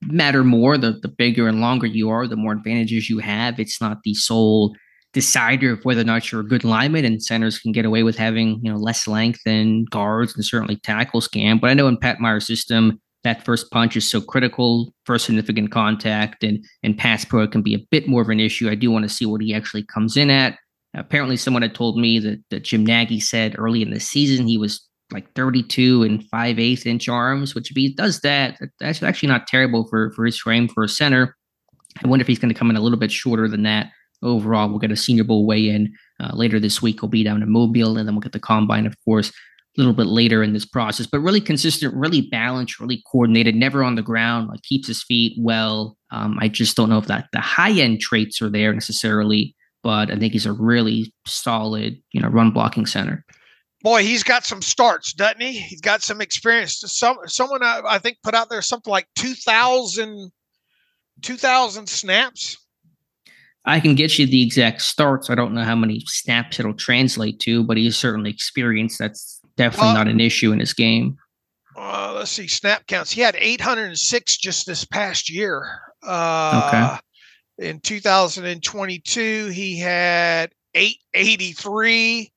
matter more. The bigger and longer you are, the more advantages you have. It's not the sole decider of whether or not you're a good lineman, and centers can get away with having less length than guards and certainly tackles can. But I know in Pat Meyer's system, that first punch is so critical, first significant contact, and pass pro can be a bit more of an issue. I do want to see what he actually comes in at. Apparently, someone had told me that Jim Nagy said early in the season he was like 32 and 5/8 inch arms, which if he does that, that's actually not terrible for his frame for a center. I wonder if he's going to come in a little bit shorter than that overall. We'll get a Senior Bowl weigh-in later this week. He'll be down in Mobile, and then we'll get the combine, of course, a little bit later in this process, but really consistent, really balanced, really coordinated, never on the ground, like keeps his feet well. I just don't know if the high-end traits are there necessarily, but I think he's a really solid, run blocking center. Boy, he's got some starts, doesn't he? He's got some experience. Someone I think put out there something like 2,000 snaps. I can get you the exact starts. I don't know how many snaps it'll translate to, but he's certainly experienced. That's definitely not an issue in his game. let's see, snap counts. He had 806 just this past year. Okay. In 2022, he had 883.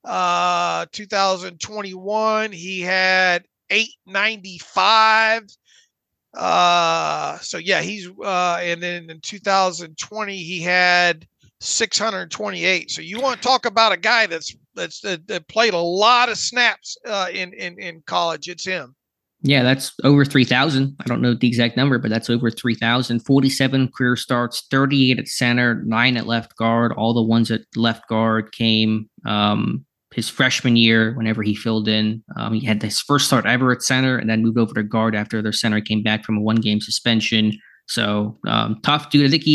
2021, he had 895. So yeah, and then in 2020, he had 628. So you want to talk about a guy that played a lot of snaps in college? It's him. Yeah, that's over 3,000. I don't know the exact number, but that's over 3,000. 47 career starts, 38 at center, 9 at left guard. All the ones at left guard came his freshman year whenever he filled in. He had his first start ever at center and then moved over to guard after their center came back from a 1-game suspension. So tough dude. I think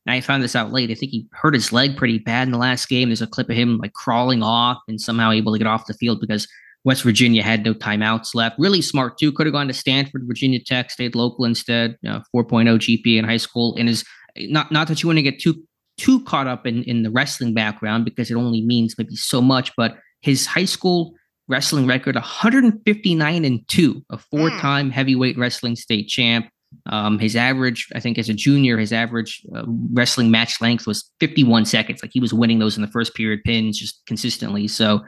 I found this out late, I think he hurt his leg pretty bad in the last game. There's a clip of him like crawling off and somehow able to get off the field because West Virginia had no timeouts left. Really smart, too. Could have gone to Stanford, Virginia Tech, stayed local instead. 4.0 GPA in high school. And is not that you want to get too caught up in the wrestling background because it only means maybe so much, but his high school wrestling record, 159-2, a 4-time heavyweight wrestling state champ. His average, I think as a junior, his average wrestling match length was 51 seconds. Like he was winning those in the first period pins just consistently. So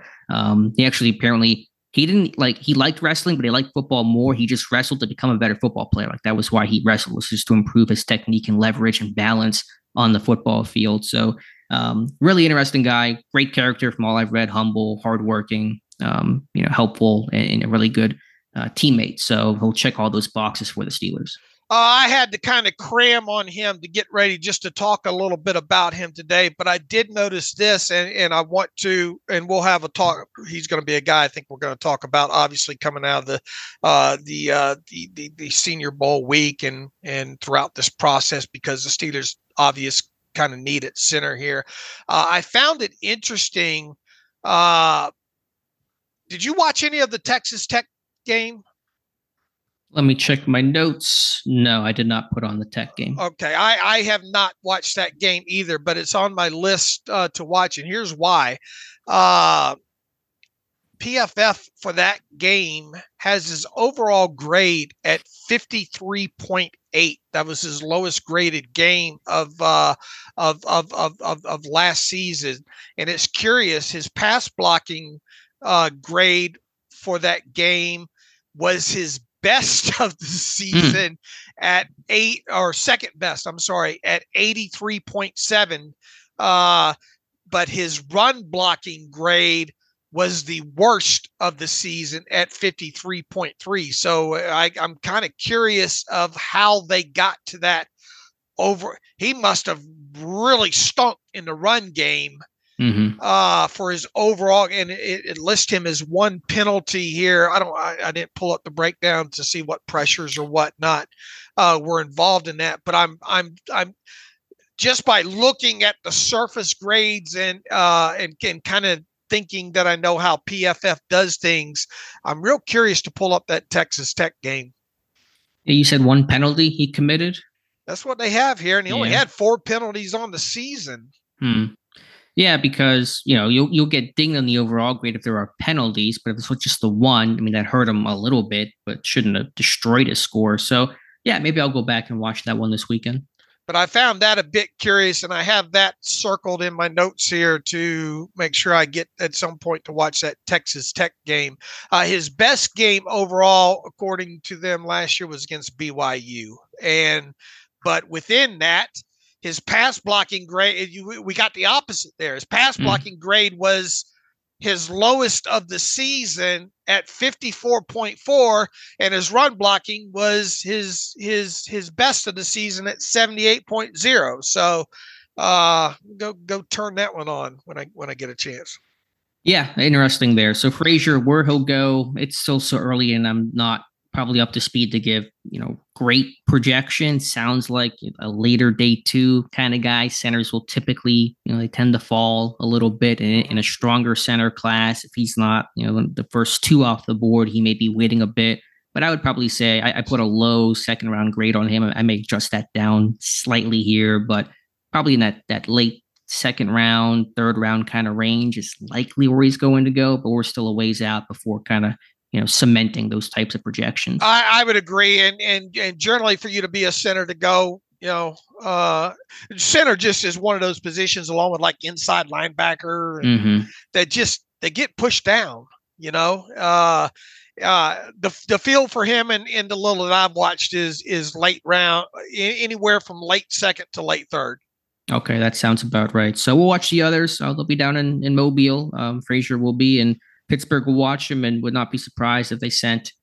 he actually apparently he liked wrestling, but he liked football more. He just wrestled to become a better football player. Like that was why he wrestled, was just to improve his technique and leverage and balance on the football field. So really interesting guy, great character from all I've read, humble, hardworking, helpful, and a really good teammate. So he'll check all those boxes for the Steelers. I had to kind of cram on him to get ready just to talk a little bit about him today, but I did notice this, and I want to, and we'll have a talk. He's going to be a guy I think we're going to talk about, obviously coming out of the Senior Bowl week and throughout this process because the Steelers obvious kind of need at center here. I found it interesting. Did you watch any of the Texas Tech game? Let me check my notes. No, I did not put on the Tech game. Okay. I have not watched that game either, but it's on my list to watch. And here's why. PFF for that game has his overall grade at 53.8. That was his lowest graded game of last season. And it's curious, his pass blocking grade for that game was his best of the season at 8, or second best, I'm sorry, at 83.7. But his run blocking grade was the worst of the season at 53.3. So I'm kind of curious of how they got to that over. He must have really stunk in the run game for his overall, and it lists him as one penalty here. I didn't pull up the breakdown to see what pressures or whatnot were involved in that, but I'm just by looking at the surface grades and kind of thinking that I know how PFF does things, I'm real curious to pull up that Texas Tech game. Yeah, you said one penalty he committed? That's what they have here, and he only had 4 penalties on the season. Yeah, because you'll get dinged on the overall grade if there are penalties, but if it's just the one, I mean that hurt him a little bit, but shouldn't have destroyed his score. So yeah, maybe I'll go back and watch that one this weekend. But I found that a bit curious, and I have that circled in my notes here to make sure I get at some point to watch that Texas Tech game. His best game overall, according to them last year, was against BYU. But within that, his pass blocking grade, we got the opposite there. His pass blocking grade was his lowest of the season at 54.4, and his run blocking was his best of the season at 78.0. So go turn that one on when I get a chance. Yeah, interesting there. So Frazier, where he'll go, it's still so early, and I'm not probably up to speed to give great projection. Sounds like a later day 2 kind of guy. Centers will typically they tend to fall a little bit in a stronger center class. If he's not the first 2 off the board, he may be waiting a bit. But I would probably say I put a low second round grade on him. I may adjust that down slightly here, but probably in that late second round, third round kind of range is likely where he's going to go. But we're still a ways out before kind of cementing those types of projections. I would agree. And generally for you to be a center to go, center just is one of those positions along with like inside linebacker that they get pushed down, the field for him and the little that I've watched is late round, anywhere from late second to late third. Okay, that sounds about right. So we'll watch the others. They'll be down in Mobile. Frazier will be, and Pittsburgh will watch him, and would not be surprised if they sent,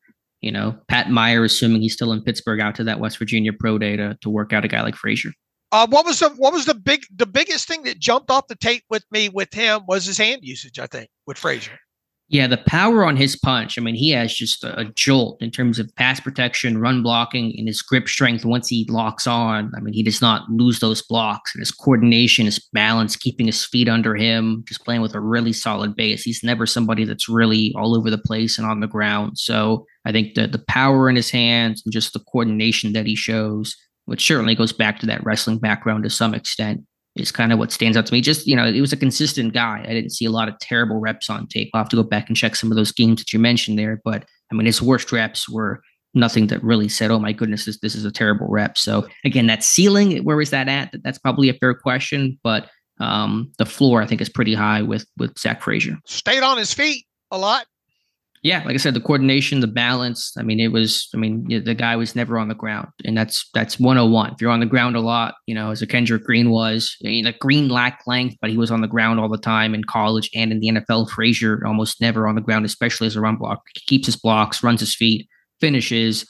Pat Meyer, assuming he's still in Pittsburgh, out to that West Virginia pro day to work out a guy like Frazier. What was the biggest thing that jumped off the tape with me with him was his hand usage, I think, with Frazier. Yeah, the power on his punch. I mean, he has just a jolt in terms of pass protection, run blocking, and his grip strength. Once he locks on, I mean, he does not lose those blocks. And his coordination, his balance, keeping his feet under him, just playing with a really solid base. He's never somebody that's really all over the place and on the ground. So I think that the power in his hands and just the coordination that he shows, which certainly goes back to that wrestling background to some extent, is kind of what stands out to me. Just, he was a consistent guy. I didn't see a lot of terrible reps on tape. I'll have to go back and check some of those games that you mentioned there. But, I mean, his worst reps were nothing that really said, oh, my goodness, this is a terrible rep. So, again, that ceiling, where is that at? That's probably a fair question. But the floor, I think, is pretty high with Zach Frazier. Stayed on his feet a lot. Yeah, like I said, the coordination, the balance. I mean, the guy was never on the ground, and that's 101. If you're on the ground a lot, as a Kendrick Green was, Green lacked length, but he was on the ground all the time in college and in the NFL. Frazier almost never on the ground, especially as a run blocker. He keeps his blocks, runs his feet, finishes.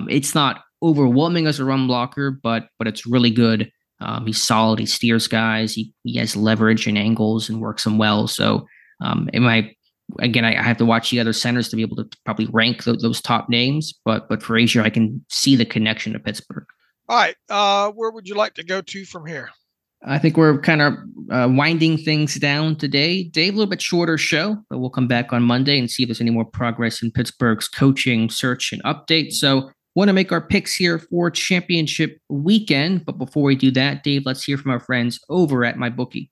It's not overwhelming as a run blocker, but it's really good. He's solid. He steers guys. He has leverage and angles and works them well. So, Again, I have to watch the other centers to be able to probably rank those top names, but Frazier, I can see the connection to Pittsburgh. All right. Where would you like to go to from here? I think we're kind of winding things down today. Dave, a little bit shorter show, but we'll come back on Monday and see if there's any more progress in Pittsburgh's coaching search and update. So want to make our picks here for championship weekend. But before we do that, Dave, let's hear from our friends over at MyBookie.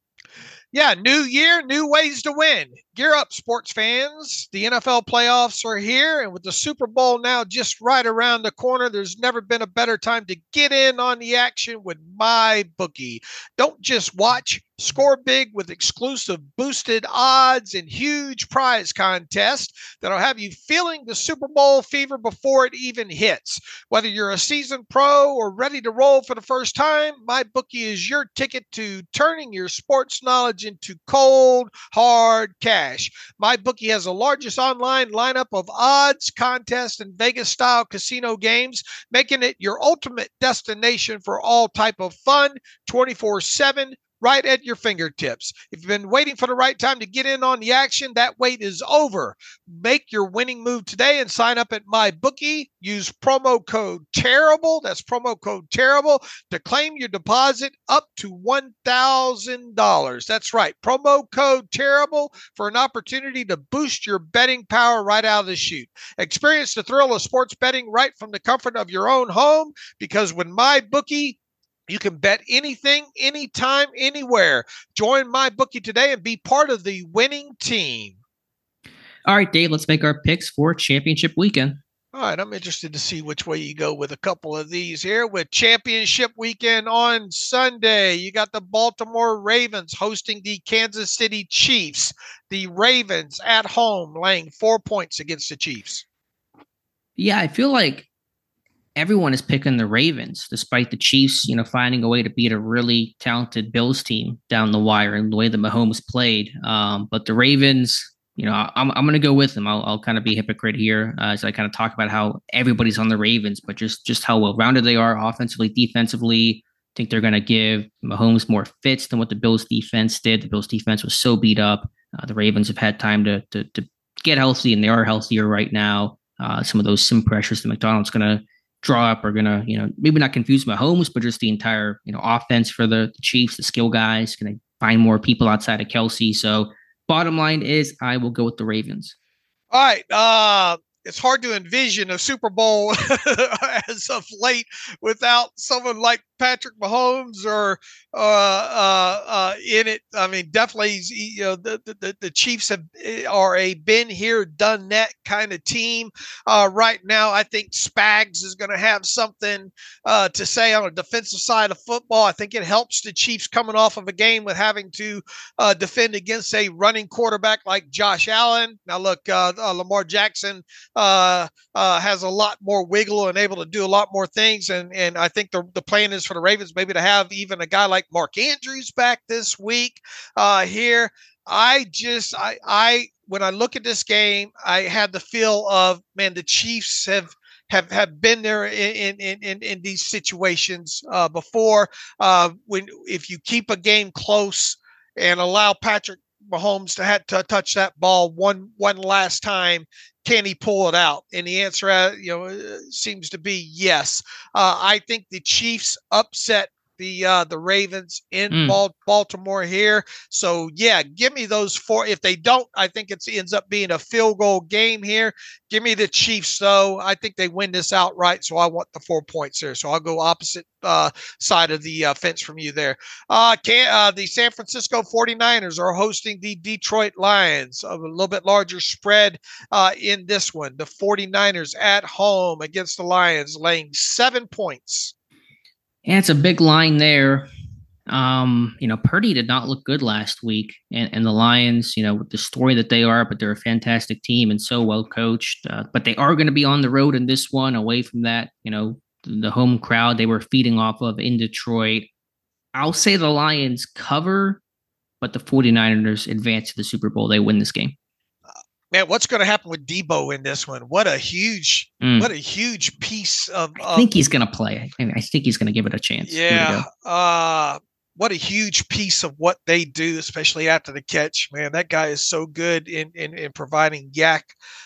Yeah, new year, new ways to win. Gear up, sports fans. The NFL playoffs are here, and with the Super Bowl now just right around the corner, there's never been a better time to get in on the action with MyBookie. Don't just watch. Score big with exclusive boosted odds and huge prize contests that'll have you feeling the Super Bowl fever before it even hits. Whether you're a seasoned pro or ready to roll for the first time, MyBookie is your ticket to turning your sports knowledge into cold, hard cash. MyBookie has the largest online lineup of odds, contests, and Vegas-style casino games, making it your ultimate destination for all type of fun, 24/7. Right at your fingertips. If you've been waiting for the right time to get in on the action, that wait is over. Make your winning move today and sign up at MyBookie. Use promo code TERRIBLE, that's promo code TERRIBLE, to claim your deposit up to $1,000. That's right, promo code TERRIBLE for an opportunity to boost your betting power right out of the chute. Experience the thrill of sports betting right from the comfort of your own home, because with MyBookie, you can bet anything, anytime, anywhere. Join MyBookie today and be part of the winning team. All right, Dave, let's make our picks for championship weekend. All right, I'm interested to see which way you go with a couple of these here. With championship weekend on Sunday, you got the Baltimore Ravens hosting the Kansas City Chiefs. The Ravens at home laying 4 points against the Chiefs. Yeah, I feel like everyone is picking the Ravens, despite the Chiefs, finding a way to beat a really talented Bills team down the wire and the way that Mahomes played. But the Ravens, I'm going to go with them. I'll kind of be a hypocrite here as I kind of talk about how everybody's on the Ravens, but just how well-rounded they are offensively, defensively. I think they're going to give Mahomes more fits than what the Bills defense did. The Bills defense was so beat up. The Ravens have had time to get healthy, and they are healthier right now. Some of those sim pressures that McDonald's going to draw up are going to, maybe not confuse Mahomes, but just the entire, offense for the Chiefs, the skill guys, going to find more people outside of Kelsey. So bottom line is I will go with the Ravens. All right. It's hard to envision a Super Bowl as of late without someone like Patrick Mahomes are in it. I mean, definitely, the Chiefs are a been here, done that kind of team. Right now, I think Spags is going to have something to say on a defensive side of football. I think it helps the Chiefs coming off of a game with having to defend against a running quarterback like Josh Allen. Now, look, Lamar Jackson has a lot more wiggle and able to do a lot more things. And I think the plan is for the Ravens maybe to have even a guy like Mark Andrews back this week here. When I look at this game, I had the feel of, man, the Chiefs have been there in these situations before. If you keep a game close and allow Patrick Mahomes to have to touch that ball one last time, can he pull it out? And the answer, seems to be yes. I think the Chiefs upset the Ravens in Baltimore here. So yeah, give me those 4. If they don't, I think it ends up being a field goal game here. Give me the Chiefs though. I think they win this outright. So I want the 4 points there. So I'll go opposite side of the fence from you there. The San Francisco 49ers are hosting the Detroit Lions, a little bit larger spread in this one. The 49ers at home against the Lions, laying 7 points. And it's a big line there. Purdy did not look good last week, and the Lions, with the story that they are, but they're a fantastic team and so well coached. But they are going to be on the road in this one, away from that, the home crowd they were feeding off of in Detroit. I'll say the Lions cover, but the 49ers advance to the Super Bowl. They win this game. Man, what's going to happen with Debo in this one? What a huge piece of. I think he's going to play. I think he's going to give it a chance. Yeah. What a huge piece of what they do, especially after the catch. Man, that guy is so good in providing yak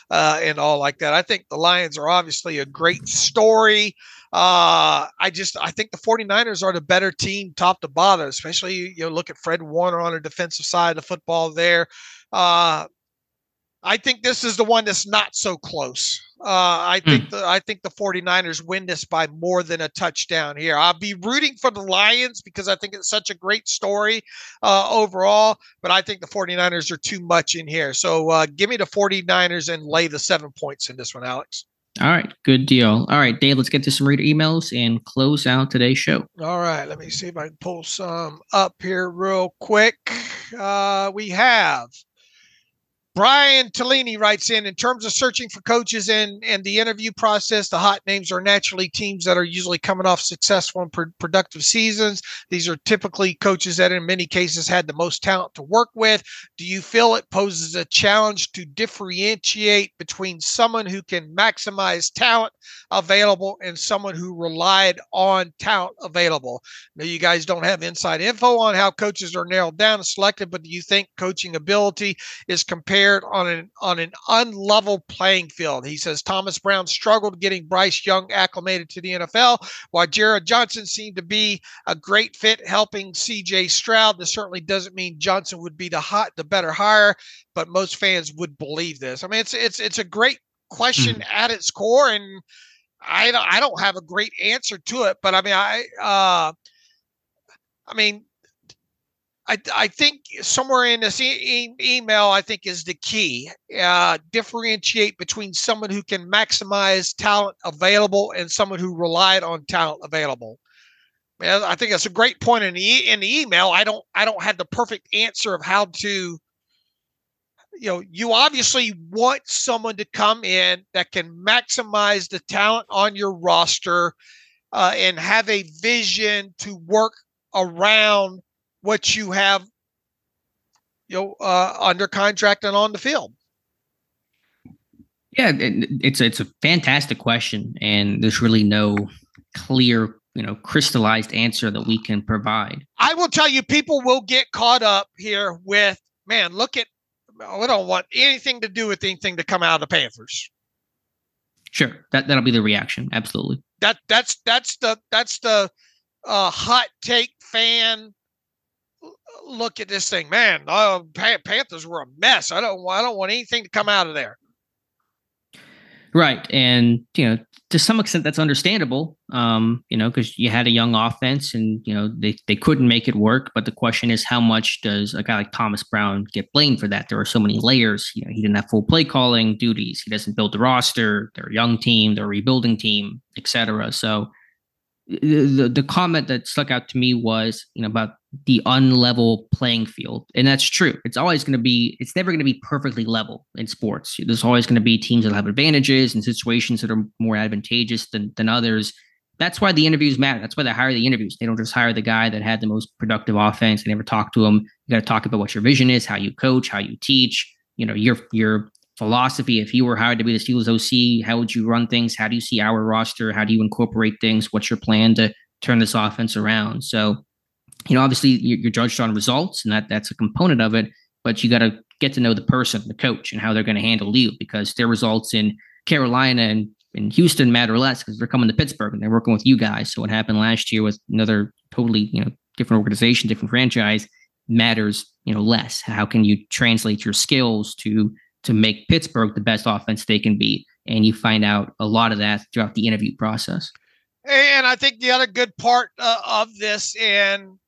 and all like that. I think the Lions are obviously a great story. I think the 49ers are the better team top to bottom, especially, look at Fred Warner on the defensive side of the football there. I think this is the one that's not so close. I think the 49ers win this by more than a touchdown here. I'll be rooting for the Lions because I think it's such a great story overall, but I think the 49ers are too much in here. So give me the 49ers and lay the 7 points in this one, Alex. All right, good deal. All right, Dave, let's get to some reader emails and close out today's show. All right, let me see if I can pull some up here real quick. We have Brian Tellini writes in terms of searching for coaches and the interview process, the hot names are naturally teams that are usually coming off successful and productive seasons. These are typically coaches that in many cases had the most talent to work with. Do you feel it poses a challenge to differentiate between someone who can maximize talent available and someone who relied on talent available? Now, you guys don't have inside info on how coaches are narrowed down and selected, but do you think coaching ability is compared on an unlevel playing field? He says Thomas Brown struggled getting Bryce Young acclimated to the NFL, while Jerrod Johnson seemed to be a great fit helping C.J. Stroud. This certainly doesn't mean Johnson would be the better hire, but most fans would believe this. I mean, it's a great question at its core, and I don't have a great answer to it. But I mean, I think somewhere in this email, I think is the key. Differentiate between someone who can maximize talent available and someone who relied on talent available. Man, I think that's a great point in the email. I don't have the perfect answer of how to. You obviously want someone to come in that can maximize the talent on your roster and have a vision to work around what you have, under contract and on the field. Yeah, it's a fantastic question, and there's really no clear, crystallized answer that we can provide. I will tell you, people will get caught up here with, man, we don't want anything to do with anything to come out of the Panthers. Sure, that'll be the reaction. Absolutely. That's the hot take fan. Look at this thing, man. Panthers were a mess. I don't want anything to come out of there. Right. And, to some extent, that's understandable, because you had a young offense and, they couldn't make it work. But the question is, how much does a guy like Thomas Brown get blamed for that? There are so many layers. He didn't have full play calling duties. He doesn't build the roster. They're a young team. They're a rebuilding team, et cetera. So the comment that stuck out to me was, about the unlevel playing field. And that's true. It's never going to be perfectly level in sports. There's always going to be teams that have advantages and situations that are more advantageous than others. That's why the interviews matter. That's why they hire the interviews. They don't just hire the guy that had the most productive offense. They never talk to him. You got to talk about what your vision is, how you coach, how you teach, your philosophy. If you were hired to be the Steelers OC, how would you run things? How do you see our roster? How do you incorporate things? What's your plan to turn this offense around? So, obviously you're judged on results, and that's a component of it, but you got to get to know the person, the coach, and how they're going to handle you, because their results in Carolina and in Houston matter less because they're coming to Pittsburgh and they're working with you guys. So what happened last year with another totally, different organization, different franchise matters, less. How can you translate your skills to make Pittsburgh the best offense they can be? And you find out a lot of that throughout the interview process. And I think the other good part of this, and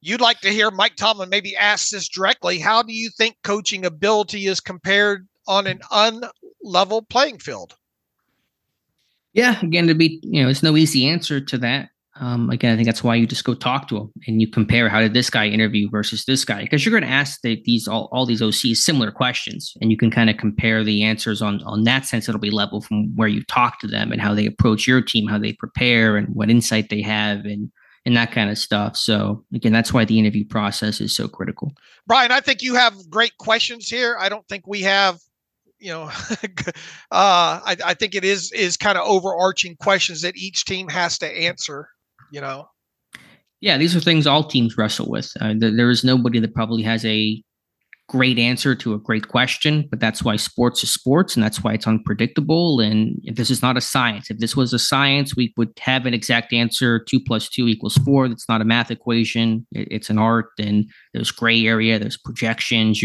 you'd like to hear Mike Tomlin maybe ask this directly: how do you think coaching ability is compared on an unlevel playing field? Yeah, again, it's no easy answer to that. Again, I think that's why you just go talk to him and you compare, how did this guy interview versus this guy? Because you're going to ask all these OCs similar questions, and you can kind of compare the answers on that sense. It'll be level from where you talk to them and how they approach your team, how they prepare, and what insight they have, and that kind of stuff. So again, that's why the interview process is so critical. Brian, I think you have great questions here. I don't think we have, I think it is kind of overarching questions that each team has to answer. Yeah, these are things all teams wrestle with. There is nobody that probably has a great answer to a great question, but that's why sports is sports, and that's why it's unpredictable. And this is not a science. If this was a science, we would have an exact answer: 2 + 2 = 4. That's not a math equation. It's an art, and there's gray area, there's projections.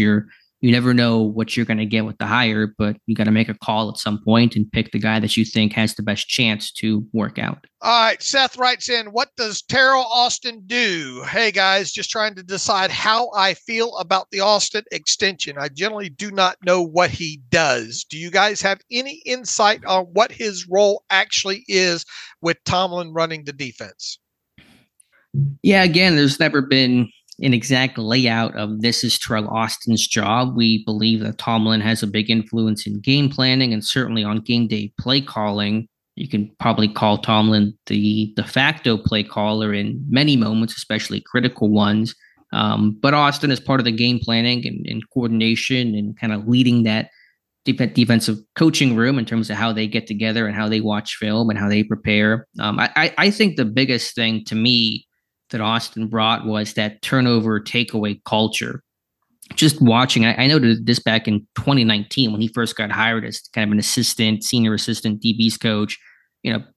You never know what you're going to get with the hire, but you got to make a call at some point and pick the guy that you think has the best chance to work out. All right. Seth writes in, what does Terrell Austin do? Hey, guys, just trying to decide how I feel about the Austin extension. I generally do not know what he does. Do you guys have any insight on what his role actually is with Tomlin running the defense? Yeah, again, there's never been an exact layout of this is Terrell Austin's job. We believe that Tomlin has a big influence in game planning and certainly on game day play calling. You can probably call Tomlin the de facto play caller in many moments, especially critical ones. But Austin is part of the game planning and coordination and kind of leading that defensive coaching room in terms of how they get together and how they watch film and how they prepare. I think the biggest thing to me that Austin brought was that turnover takeaway culture. Just watching, I noted this back in 2019 when he first got hired as kind of an senior assistant DBs coach.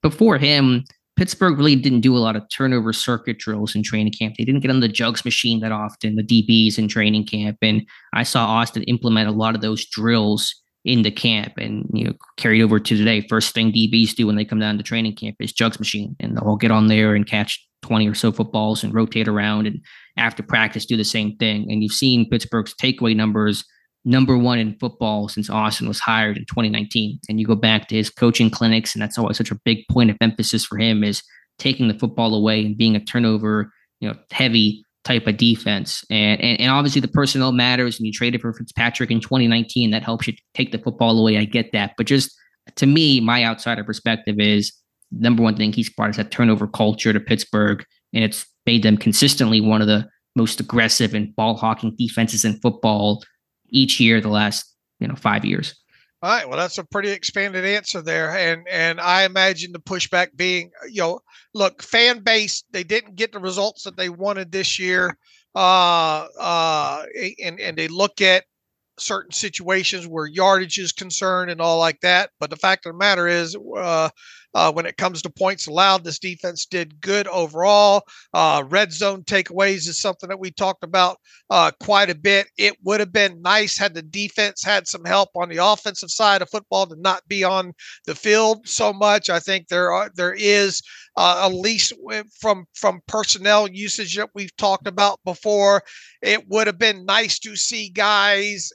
Before him, Pittsburgh really didn't do a lot of turnover circuit drills in training camp. They didn't get on the jugs machine that often, the DBs in training camp. And I saw Austin implement a lot of those drills in the camp and, carried over to today. First thing DBs do when they come down to training camp is jugs machine, and they'll get on there and catch 20 or so footballs and rotate around, and after practice do the same thing. And you've seen Pittsburgh's takeaway numbers #1 in football since Austin was hired in 2019. And you go back to his coaching clinics, and that's always such a big point of emphasis for him, is taking the football away and being a turnover, heavy type of defense. And obviously the personnel matters, and you traded for Fitzpatrick in 2019. That helps you take the football away. I get that. But just to me, my outsider perspective is #1 thing he's brought is that turnover culture to Pittsburgh, and it's made them consistently one of the most aggressive and ball hawking defenses in football each year the last 5 years. All right. Well, that's a pretty expanded answer there. And I imagine the pushback being, look, fan base, they didn't get the results that they wanted this year. And they look at certain situations where yardage is concerned and all like that. But the fact of the matter is, when it comes to points allowed. This defense did good overall. Red zone takeaways is something that we talked about quite a bit. It would have been nice had the defense had some help on the offensive side of football to not be on the field so much. I think there is at least from personnel usage that we've talked about before. It would have been nice to see guys,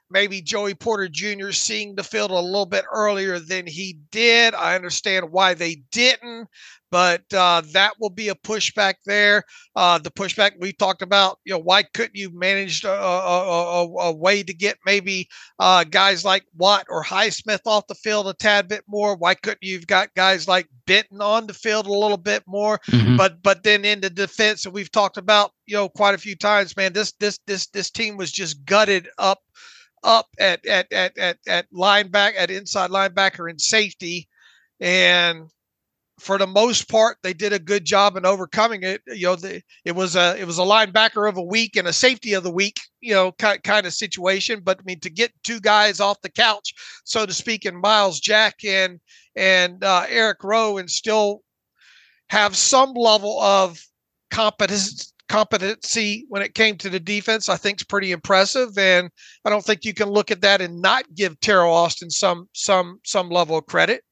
maybe Joey Porter Jr. seeing the field a little bit earlier than he did. I understand why they didn't, but that will be a pushback there. The pushback we talked about, why couldn't you manage a way to get maybe guys like Watt or Highsmith off the field a tad bit more? Why couldn't you've got guys like Benton on the field a little bit more? Mm-hmm. But then in the defense, and we've talked about quite a few times, man, this team was just gutted up at linebacker, at inside linebacker and safety, and for the most part, they did a good job in overcoming it. It was a linebacker of a week and a safety of the week, kind of situation. But I mean, to get two guys off the couch, so to speak, in Miles Jack and Eric Rowe, and still have some level of competency when it came to the defense, I think is pretty impressive. And I don't think you can look at that and not give Terrell Austin some level of credit.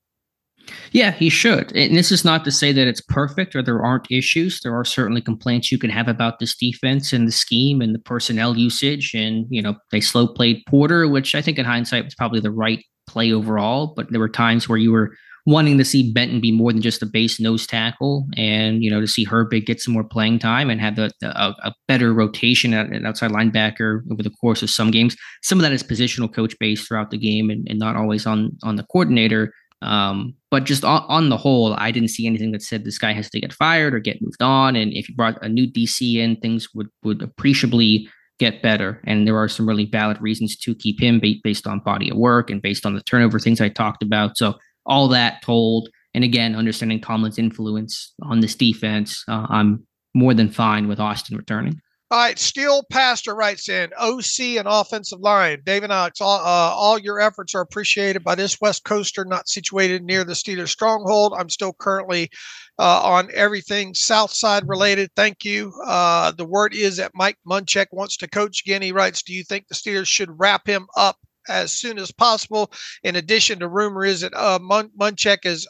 Yeah, he should. And this is not to say that it's perfect or there aren't issues. There are certainly complaints you can have about this defense and the scheme and the personnel usage. And, they slow played Porter, which I think in hindsight was probably the right play overall. But there were times where you were wanting to see Benton be more than just a base nose tackle, and, to see Herbig get some more playing time and have a better rotation at an outside linebacker over the course of some games. Some of that is positional coach based throughout the game and not always on the coordinator. But just on the whole, I didn't see anything that said this guy has to get fired or get moved on. And if you brought a new DC in, things would appreciably get better. And there are some really valid reasons to keep him based on body of work and based on the turnover things I talked about. So all that told, and again, understanding Tomlin's influence on this defense, I'm more than fine with Austin returning. All right, Steel Pastor writes in, OC and offensive line. Dave and Alex, all your efforts are appreciated by this West Coaster not situated near the Steelers stronghold. I'm still currently on everything South Side related. Thank you. The word is that Mike Munchak wants to coach again. He writes, do you think the Steelers should wrap him up as soon as possible? In addition, the rumor is that Munchak as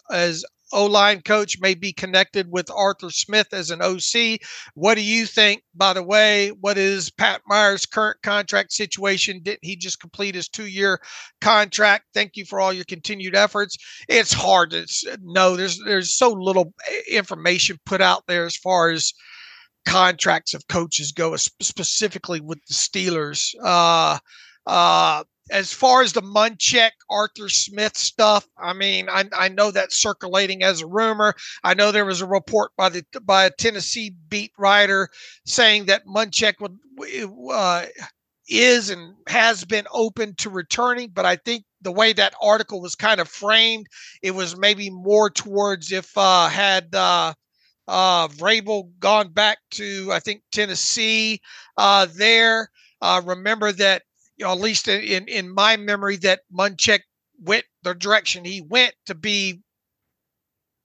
O-line coach may be connected with Arthur Smith as an OC. What do you think? By the way, what is Pat Meyer's current contract situation? Didn't he just complete his 2-year contract? Thank you for all your continued efforts. It's hard to know. There's so little information put out there as far as contracts of coaches go, specifically with the Steelers. As far as the Munchak, Arthur Smith stuff, I mean, I know that's circulating as a rumor. I know there was a report by a Tennessee beat writer saying that Munchak is and has been open to returning. But I think the way that article was kind of framed, it was maybe more towards if had Vrabel gone back to, I think, Tennessee there. Remember that, at least in my memory, that Munchak went the direction he went to be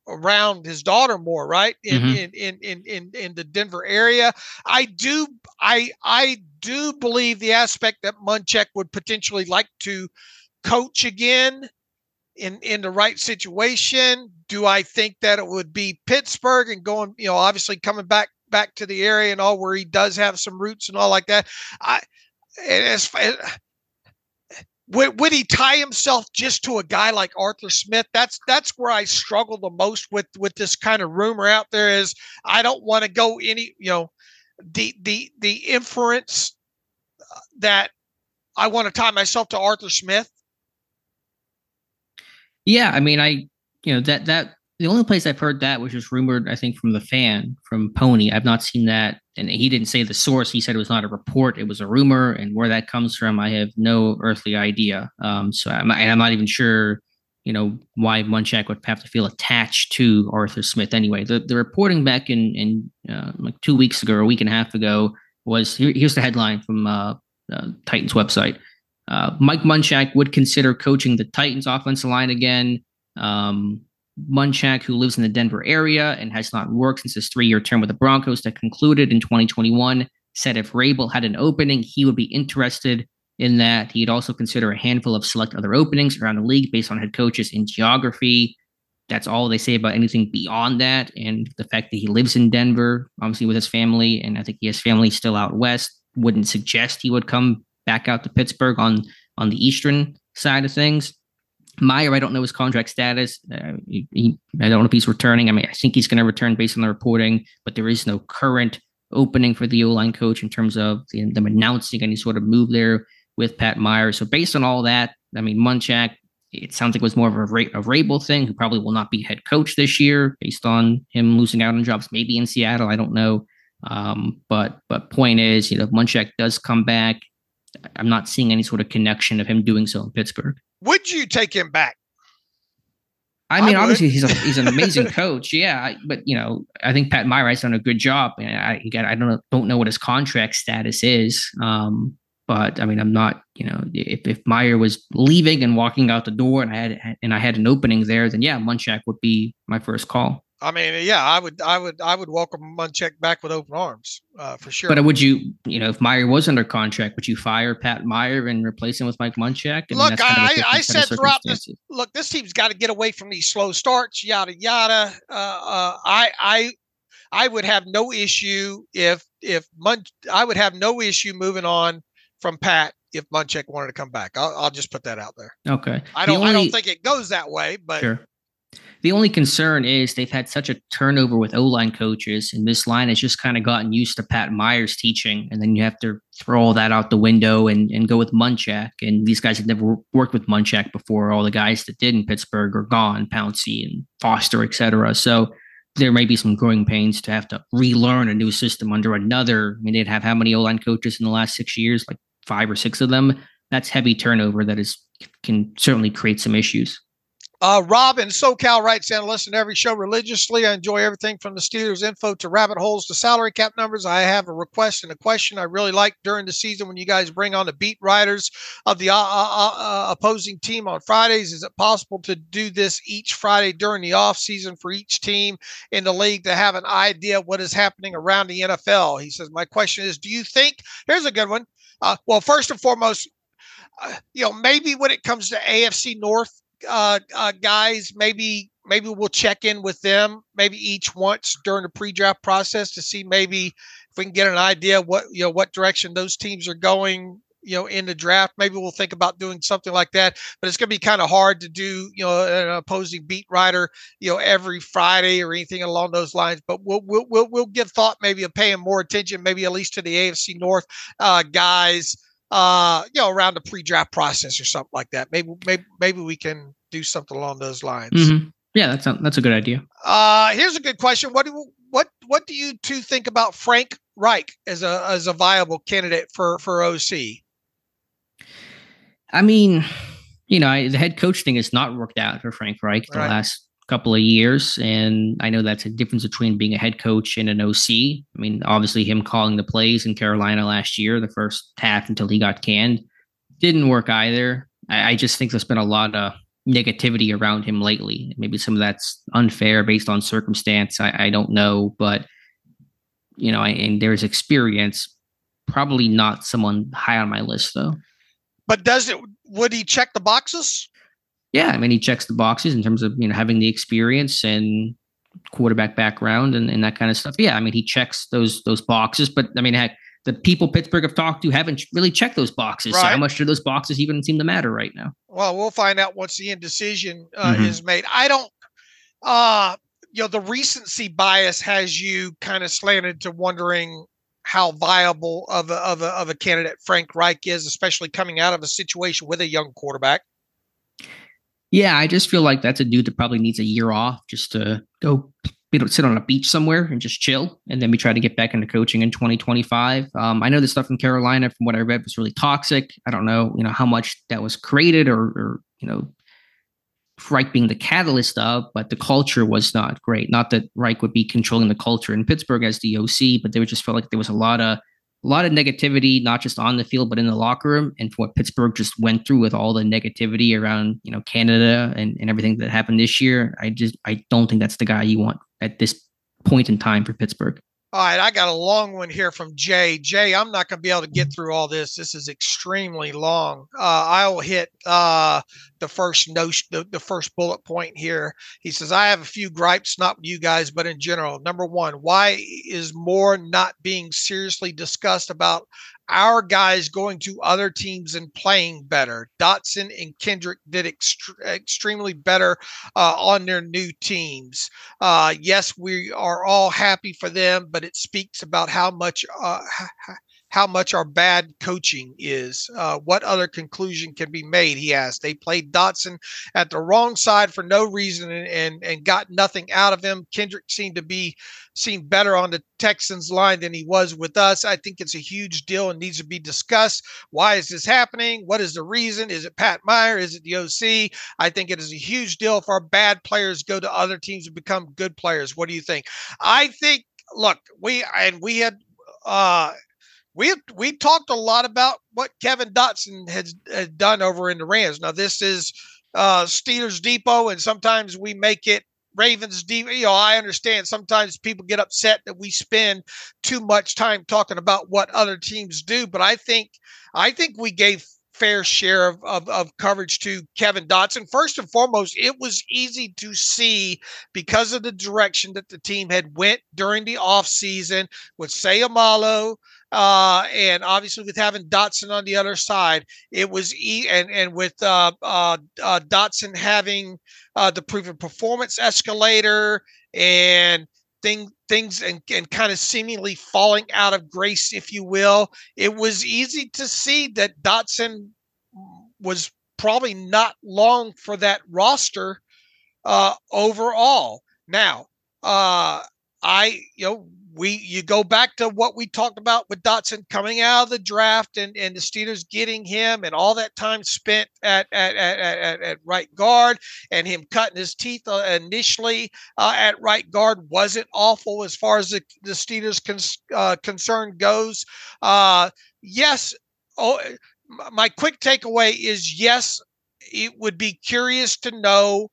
around his daughter more, right? In the Denver area. I do believe the aspect that Munchak would potentially like to coach again in the right situation. Do I think that it would be Pittsburgh and going, obviously coming back to the area and all, where he does have some roots and all like that? Would he tie himself just to a guy like Arthur Smith? That's where I struggle the most with this kind of rumor out there. Is I don't want to go any, the inference that I want to tie myself to Arthur Smith. Yeah, I mean, that the only place I've heard that was just rumored, I think, from the fan, from Pony. I've not seen that. And he didn't say the source. He said it was not a report. It was a rumor. And where that comes from, I have no earthly idea. So I'm not even sure, why Munchak would have to feel attached to Arthur Smith anyway. The reporting back in like 2 weeks ago, or a week and a half ago, was here's the headline from Titans website. Mike Munchak would consider coaching the Titans offensive line again. Munchak, who lives in the Denver area and has not worked since his 3-year term with the Broncos that concluded in 2021, said if Rabel had an opening, he would be interested in that. He'd also consider a handful of select other openings around the league based on head coaches in geography. That's all they say about anything beyond that. And the fact that he lives in Denver, obviously with his family, and I think he has family still out west, wouldn't suggest he would come back out to Pittsburgh on the eastern side of things. Meyer, I don't know his contract status. I don't know if he's returning. I mean, I think he's going to return based on the reporting, but there is no current opening for the O-line coach in terms of them announcing any sort of move there with Pat Meyer. So based on all that, I mean, Munchak, it sounds like it was more of a Rabel thing, who probably will not be head coach this year based on him losing out on jobs, maybe in Seattle. I don't know. But point is, if Munchak does come back, I'm not seeing any sort of connection of him doing so in Pittsburgh. Would you take him back? I mean, obviously he's an amazing coach. Yeah. But, I think Pat Meyer has done a good job. And I don't know what his contract status is. But I mean, I'm not, if Meyer was leaving and walking out the door and I had an opening there, then yeah, Munchak would be my first call. I mean, yeah, I would welcome Munchak back with open arms, for sure. But would you, if Meyer was under contract, would you fire Pat Meyer and replace him with Mike Munchak? Look, I said throughout this, this team's got to get away from these slow starts, yada yada. I would have no issue I would have no issue moving on from Pat if Munchak wanted to come back. I'll just put that out there. Okay. I don't think it goes that way, but sure. The only concern is they've had such a turnover with O-line coaches, and this line has just kind of gotten used to Pat Meyer's teaching, and then you have to throw all that out the window and go with Munchak. And these guys had never worked with Munchak before. All the guys that did in Pittsburgh are gone, Pouncey and Foster, et cetera. So there may be some growing pains to have to relearn a new system under another. I mean, they'd have how many O-line coaches in the last 6 years? Like 5 or 6 of them. That's heavy turnover that can certainly create some issues. Rob in SoCal writes in, listen to every show religiously. I enjoy everything from the Steelers info to rabbit holes to salary cap numbers. I have a request and a question I really like during the season when you guys bring on the beat writers of the opposing team on Fridays. Is it possible to do this each Friday during the off season for each team in the league to have an idea of what is happening around the NFL? He says, my question is, do you think, here's a good one. Well, first and foremost, maybe when it comes to AFC North, guys, maybe we'll check in with them maybe each once during the pre-draft process to see maybe if we can get an idea what direction those teams are going in the draft. Maybe we'll think about doing something like that, but it's going to be kind of hard to do an opposing beat writer every Friday or anything along those lines. But we'll give thought maybe of paying more attention, maybe at least to the AFC North guys around the pre-draft process or something like that. Maybe we can do something along those lines. Mm-hmm. Yeah, that's a good idea. Here's a good question. What do you two think about Frank Reich as a viable candidate for OC? I mean, the head coach thing has not worked out for Frank Reich the last couple of years. And I know that's a difference between being a head coach and an OC. I mean, obviously him calling the plays in Carolina last year, the first half until he got canned, didn't work either. I just think there's been a lot of negativity around him lately. Maybe some of that's unfair based on circumstance. I don't know, but and there's experience, probably not someone high on my list though. But would he check the boxes? Yeah, I mean, he checks the boxes in terms of having the experience and quarterback background and that kind of stuff. Yeah, I mean, he checks those boxes. But I mean, heck, the people Pittsburgh have talked to haven't really checked those boxes. Right. So how much do those boxes even seem to matter right now? Well, we'll find out once the indecision is made. I don't. The recency bias has you kind of slanted to wondering how viable of a candidate Frank Reich is, especially coming out of a situation with a young quarterback. Yeah, I just feel like that's a dude that probably needs a year off just to go sit on a beach somewhere and just chill. And then we try to get back into coaching in 2025. I know the stuff in Carolina, from what I read, was really toxic. I don't know, how much that was created or Reich being the catalyst of, but the culture was not great. Not that Reich would be controlling the culture in Pittsburgh as the OC, but they just felt like there was a lot of a lot of negativity, not just on the field, but in the locker room. And for what Pittsburgh just went through with all the negativity around, Canada and everything that happened this year, I don't think that's the guy you want at this point in time for Pittsburgh. All right, I got a long one here from Jay. Jay, I'm not going to be able to get through all this. This is extremely long. I'll hit the first the first bullet point here. He says, I have a few gripes, not with you guys, but in general. Number one, why is more not being seriously discussed about our guys going to other teams and playing better? Dotson and Kendrick did extremely better on their new teams. Yes, we are all happy for them, but it speaks about how much our bad coaching is. What other conclusion can be made, he asked. They played Dotson at the wrong side for no reason and got nothing out of him. Kendrick seemed better on the Texans line than he was with us. I think it's a huge deal and needs to be discussed. Why is this happening? What is the reason? Is it Pat Meyer? Is it the OC? I think it is a huge deal if our bad players go to other teams and become good players. What do you think? I think, look, we talked a lot about what Kevin Dotson has done over in the Rams. Now, this is Steelers Depot, and sometimes we make it Ravens Depot. I understand sometimes people get upset that we spend too much time talking about what other teams do, but I think we gave fair share of coverage to Kevin Dotson. First and foremost, it was easy to see because of the direction that the team had went during the offseason with Sayamalo, and obviously with having Dotson on the other side, it was and with Dotson having the proven performance escalator and things and kind of seemingly falling out of grace, if you will, it was easy to see that Dotson was probably not long for that roster overall. Now, you go back to what we talked about with Dotson coming out of the draft and the Steelers getting him and all that time spent at right guard and him cutting his teeth initially at right guard wasn't awful as far as the Steelers concern goes. Yes. My quick takeaway is yes, it would be curious to know,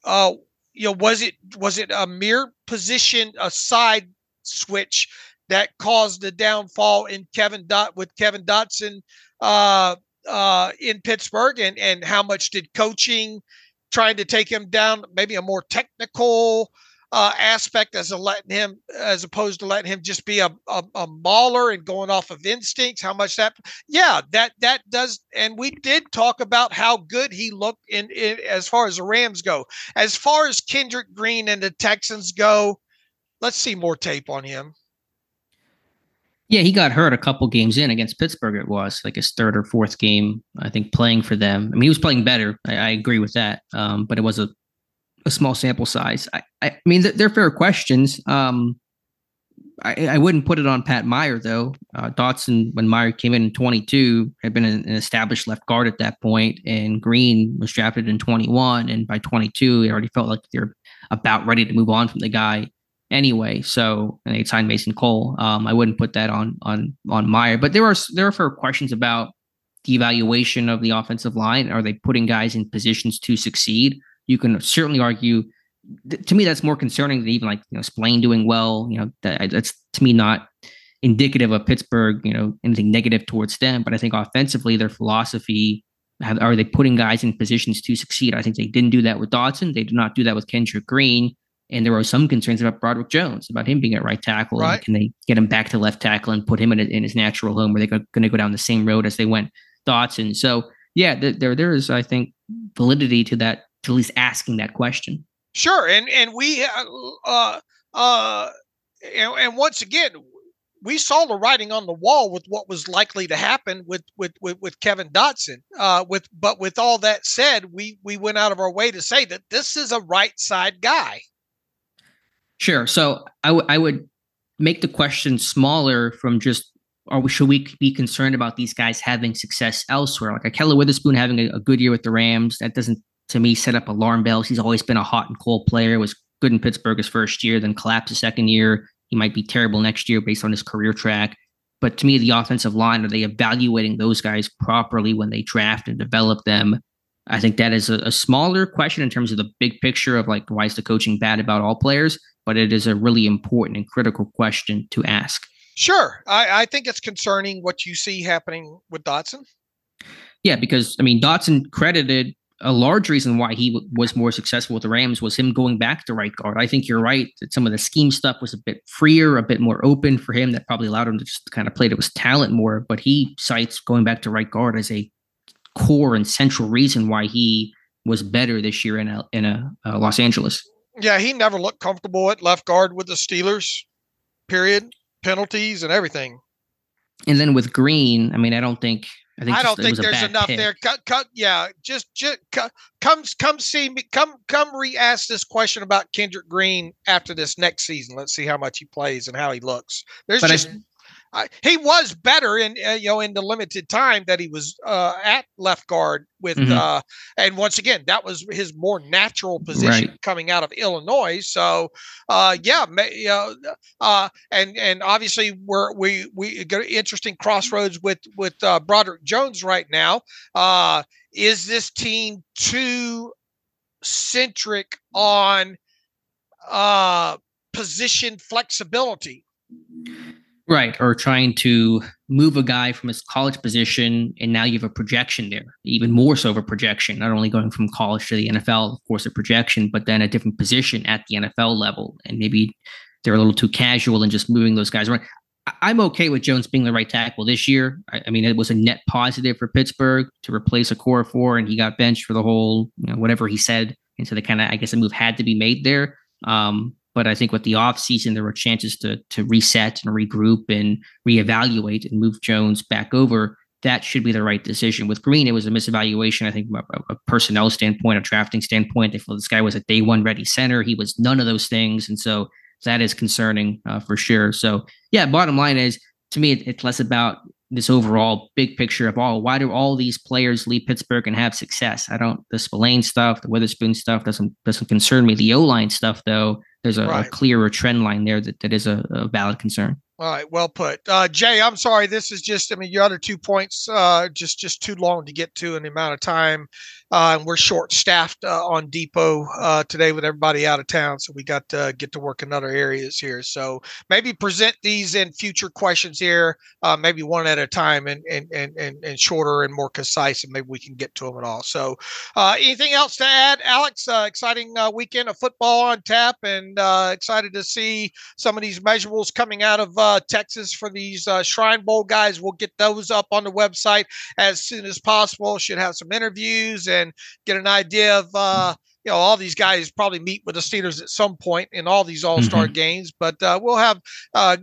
was it a mere position, a side switch that caused the downfall in Kevin Dotson in Pittsburgh, and how much did coaching trying to take him down, maybe a more technical aspect as opposed to letting him just be a mauler and going off of instincts, how much that does. And we did talk about how good he looked in as far as the Rams go. As far as Kendrick Green and the Texans go, let's see more tape on him. Yeah, he got hurt a couple games in against Pittsburgh. It was like his third or fourth game, I think, playing for them. I mean, he was playing better. I agree with that. But it was a small sample size. I mean, they're fair questions. I wouldn't put it on Pat Meyer, though. Dotson, when Meyer came in 22, had been an established left guard at that point, and Green was drafted in 21, and by 22, it already felt like they're about ready to move on from the guy anyway. So, and they signed Mason Cole. I wouldn't put that on Meyer, but there are fair questions about the evaluation of the offensive line. Are they putting guys in positions to succeed? You can certainly argue. To me, that's more concerning than even Spillane doing well. That's to me not indicative of Pittsburgh. Anything negative towards them. But I think offensively, their philosophy, are they putting guys in positions to succeed? I think they didn't do that with Dotson. They did not do that with Kendrick Green. And there were some concerns about Broderick Jones, about him being at right tackle. Right. And can they get him back to left tackle and put him in his natural home, where they're going to go down the same road as they went Dotson? So yeah, there is, I think, validity to that, to at least asking that question. Sure, and we and once again, we saw the writing on the wall with what was likely to happen with Kevin Dotson. But with all that said, we went out of our way to say that this is a right side guy. Sure. So I would make the question smaller from just, should we be concerned about these guys having success elsewhere? Like Ahkello Witherspoon having a good year with the Rams, that doesn't, to me, set up alarm bells. He's always been a hot and cold player. Was good in Pittsburgh his first year, then collapsed his second year. he might be terrible next year based on his career track. But to me, the offensive line, are they evaluating those guys properly when they draft and develop them? I think that is a smaller question in terms of the big picture of like, why is the coaching bad about all players? But it is a really important and critical question to ask. Sure. I think it's concerning what you see happening with Dotson. Yeah, because, I mean, Dotson credited a large reason why he was more successful with the Rams was him going back to right guard. I think you're right that some of the scheme stuff was a bit freer, a bit more open for him. That probably allowed him to just kind of play to his talent more. But he cites going back to right guard as a core and central reason why he was better this year in Los Angeles. Yeah, he never looked comfortable at left guard with the Steelers, period. Penalties and everything. And then with Green, I mean, I don't think there's enough pick there. Come see me. Come re-ask this question about Kendrick Green after this next season. Let's see how much he plays and how he looks. He was better in the limited time that he was at left guard with and once again that was his more natural position coming out of Illinois. So and obviously we got an interesting crossroads with Broderick Jones right now. Is this team too centric on position flexibility? Right, or trying to move a guy from his college position, and now you have a projection there, even more so of a projection, not only going from college to the NFL, of course, a projection, but then a different position at the NFL level. And maybe they're a little too casual in just moving those guys around. I'm okay with Jones being the right tackle this year. I mean, it was a net positive for Pittsburgh to replace a core four, and he got benched for the whole, whatever he said. And so the kind of, I guess, a move had to be made there. But I think with the offseason, there were chances to reset and regroup and reevaluate and move Jones back over. That should be the right decision. With Green, it was a misevaluation, I think, from a personnel standpoint, a drafting standpoint. They felt this guy was a day one ready center. He was none of those things. And so that is concerning for sure. So, yeah, bottom line is, to me, it's less about this overall big picture of, why do all these players leave Pittsburgh and have success? The Spillane stuff, the Witherspoon stuff doesn't concern me. The O-line stuff, though, there's a clearer trend line there that is a valid concern. All right, well put. Jay, I'm sorry. This is just, your other 2 points, just too long to get to in the amount of time. And we're short-staffed on Depot today with everybody out of town, so we got to get to work in other areas here. So maybe present these in future questions here, maybe one at a time and shorter and more concise, and maybe we can get to them at all. So anything else to add, Alex? Exciting weekend of football on tap, and excited to see some of these measurables coming out of Texas for these Shrine Bowl guys. We'll get those up on the website as soon as possible. Should have some interviews and get an idea of all these guys probably meet with the Steelers at some point in all these all-star games, but we'll have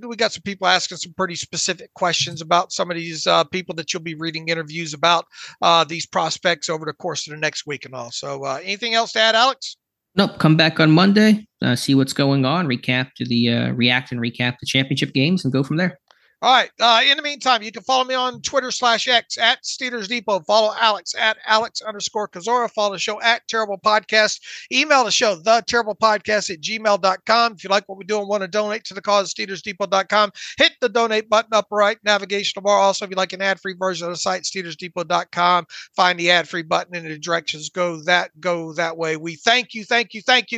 we got some people asking some pretty specific questions about some of these people that you'll be reading interviews about these prospects over the course of the next week and all. So anything else to add, Alex? Nope. Come back on Monday, see what's going on, react the championship games, and go from there. All right. In the meantime, you can follow me on Twitter/X at Steelers Depot. Follow Alex at Alex_Kozora. Follow the show at Terrible Podcast. Email the show, theterriblepodcast@gmail.com. If you like what we do and want to donate to the cause, SteelersDepot.com. Hit the donate button up right, navigational bar. Also, if you like an ad-free version of the site, SteelersDepot.com. Find the ad-free button in the directions. Go that way. We thank you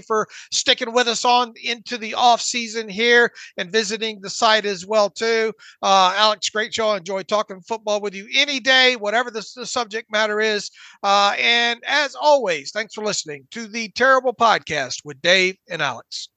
for sticking with us on into the off season here and visiting the site as well too. Alex, great show. I enjoy talking football with you any day, whatever the subject matter is. And as always, thanks for listening to the Terrible Podcast with Dave and Alex.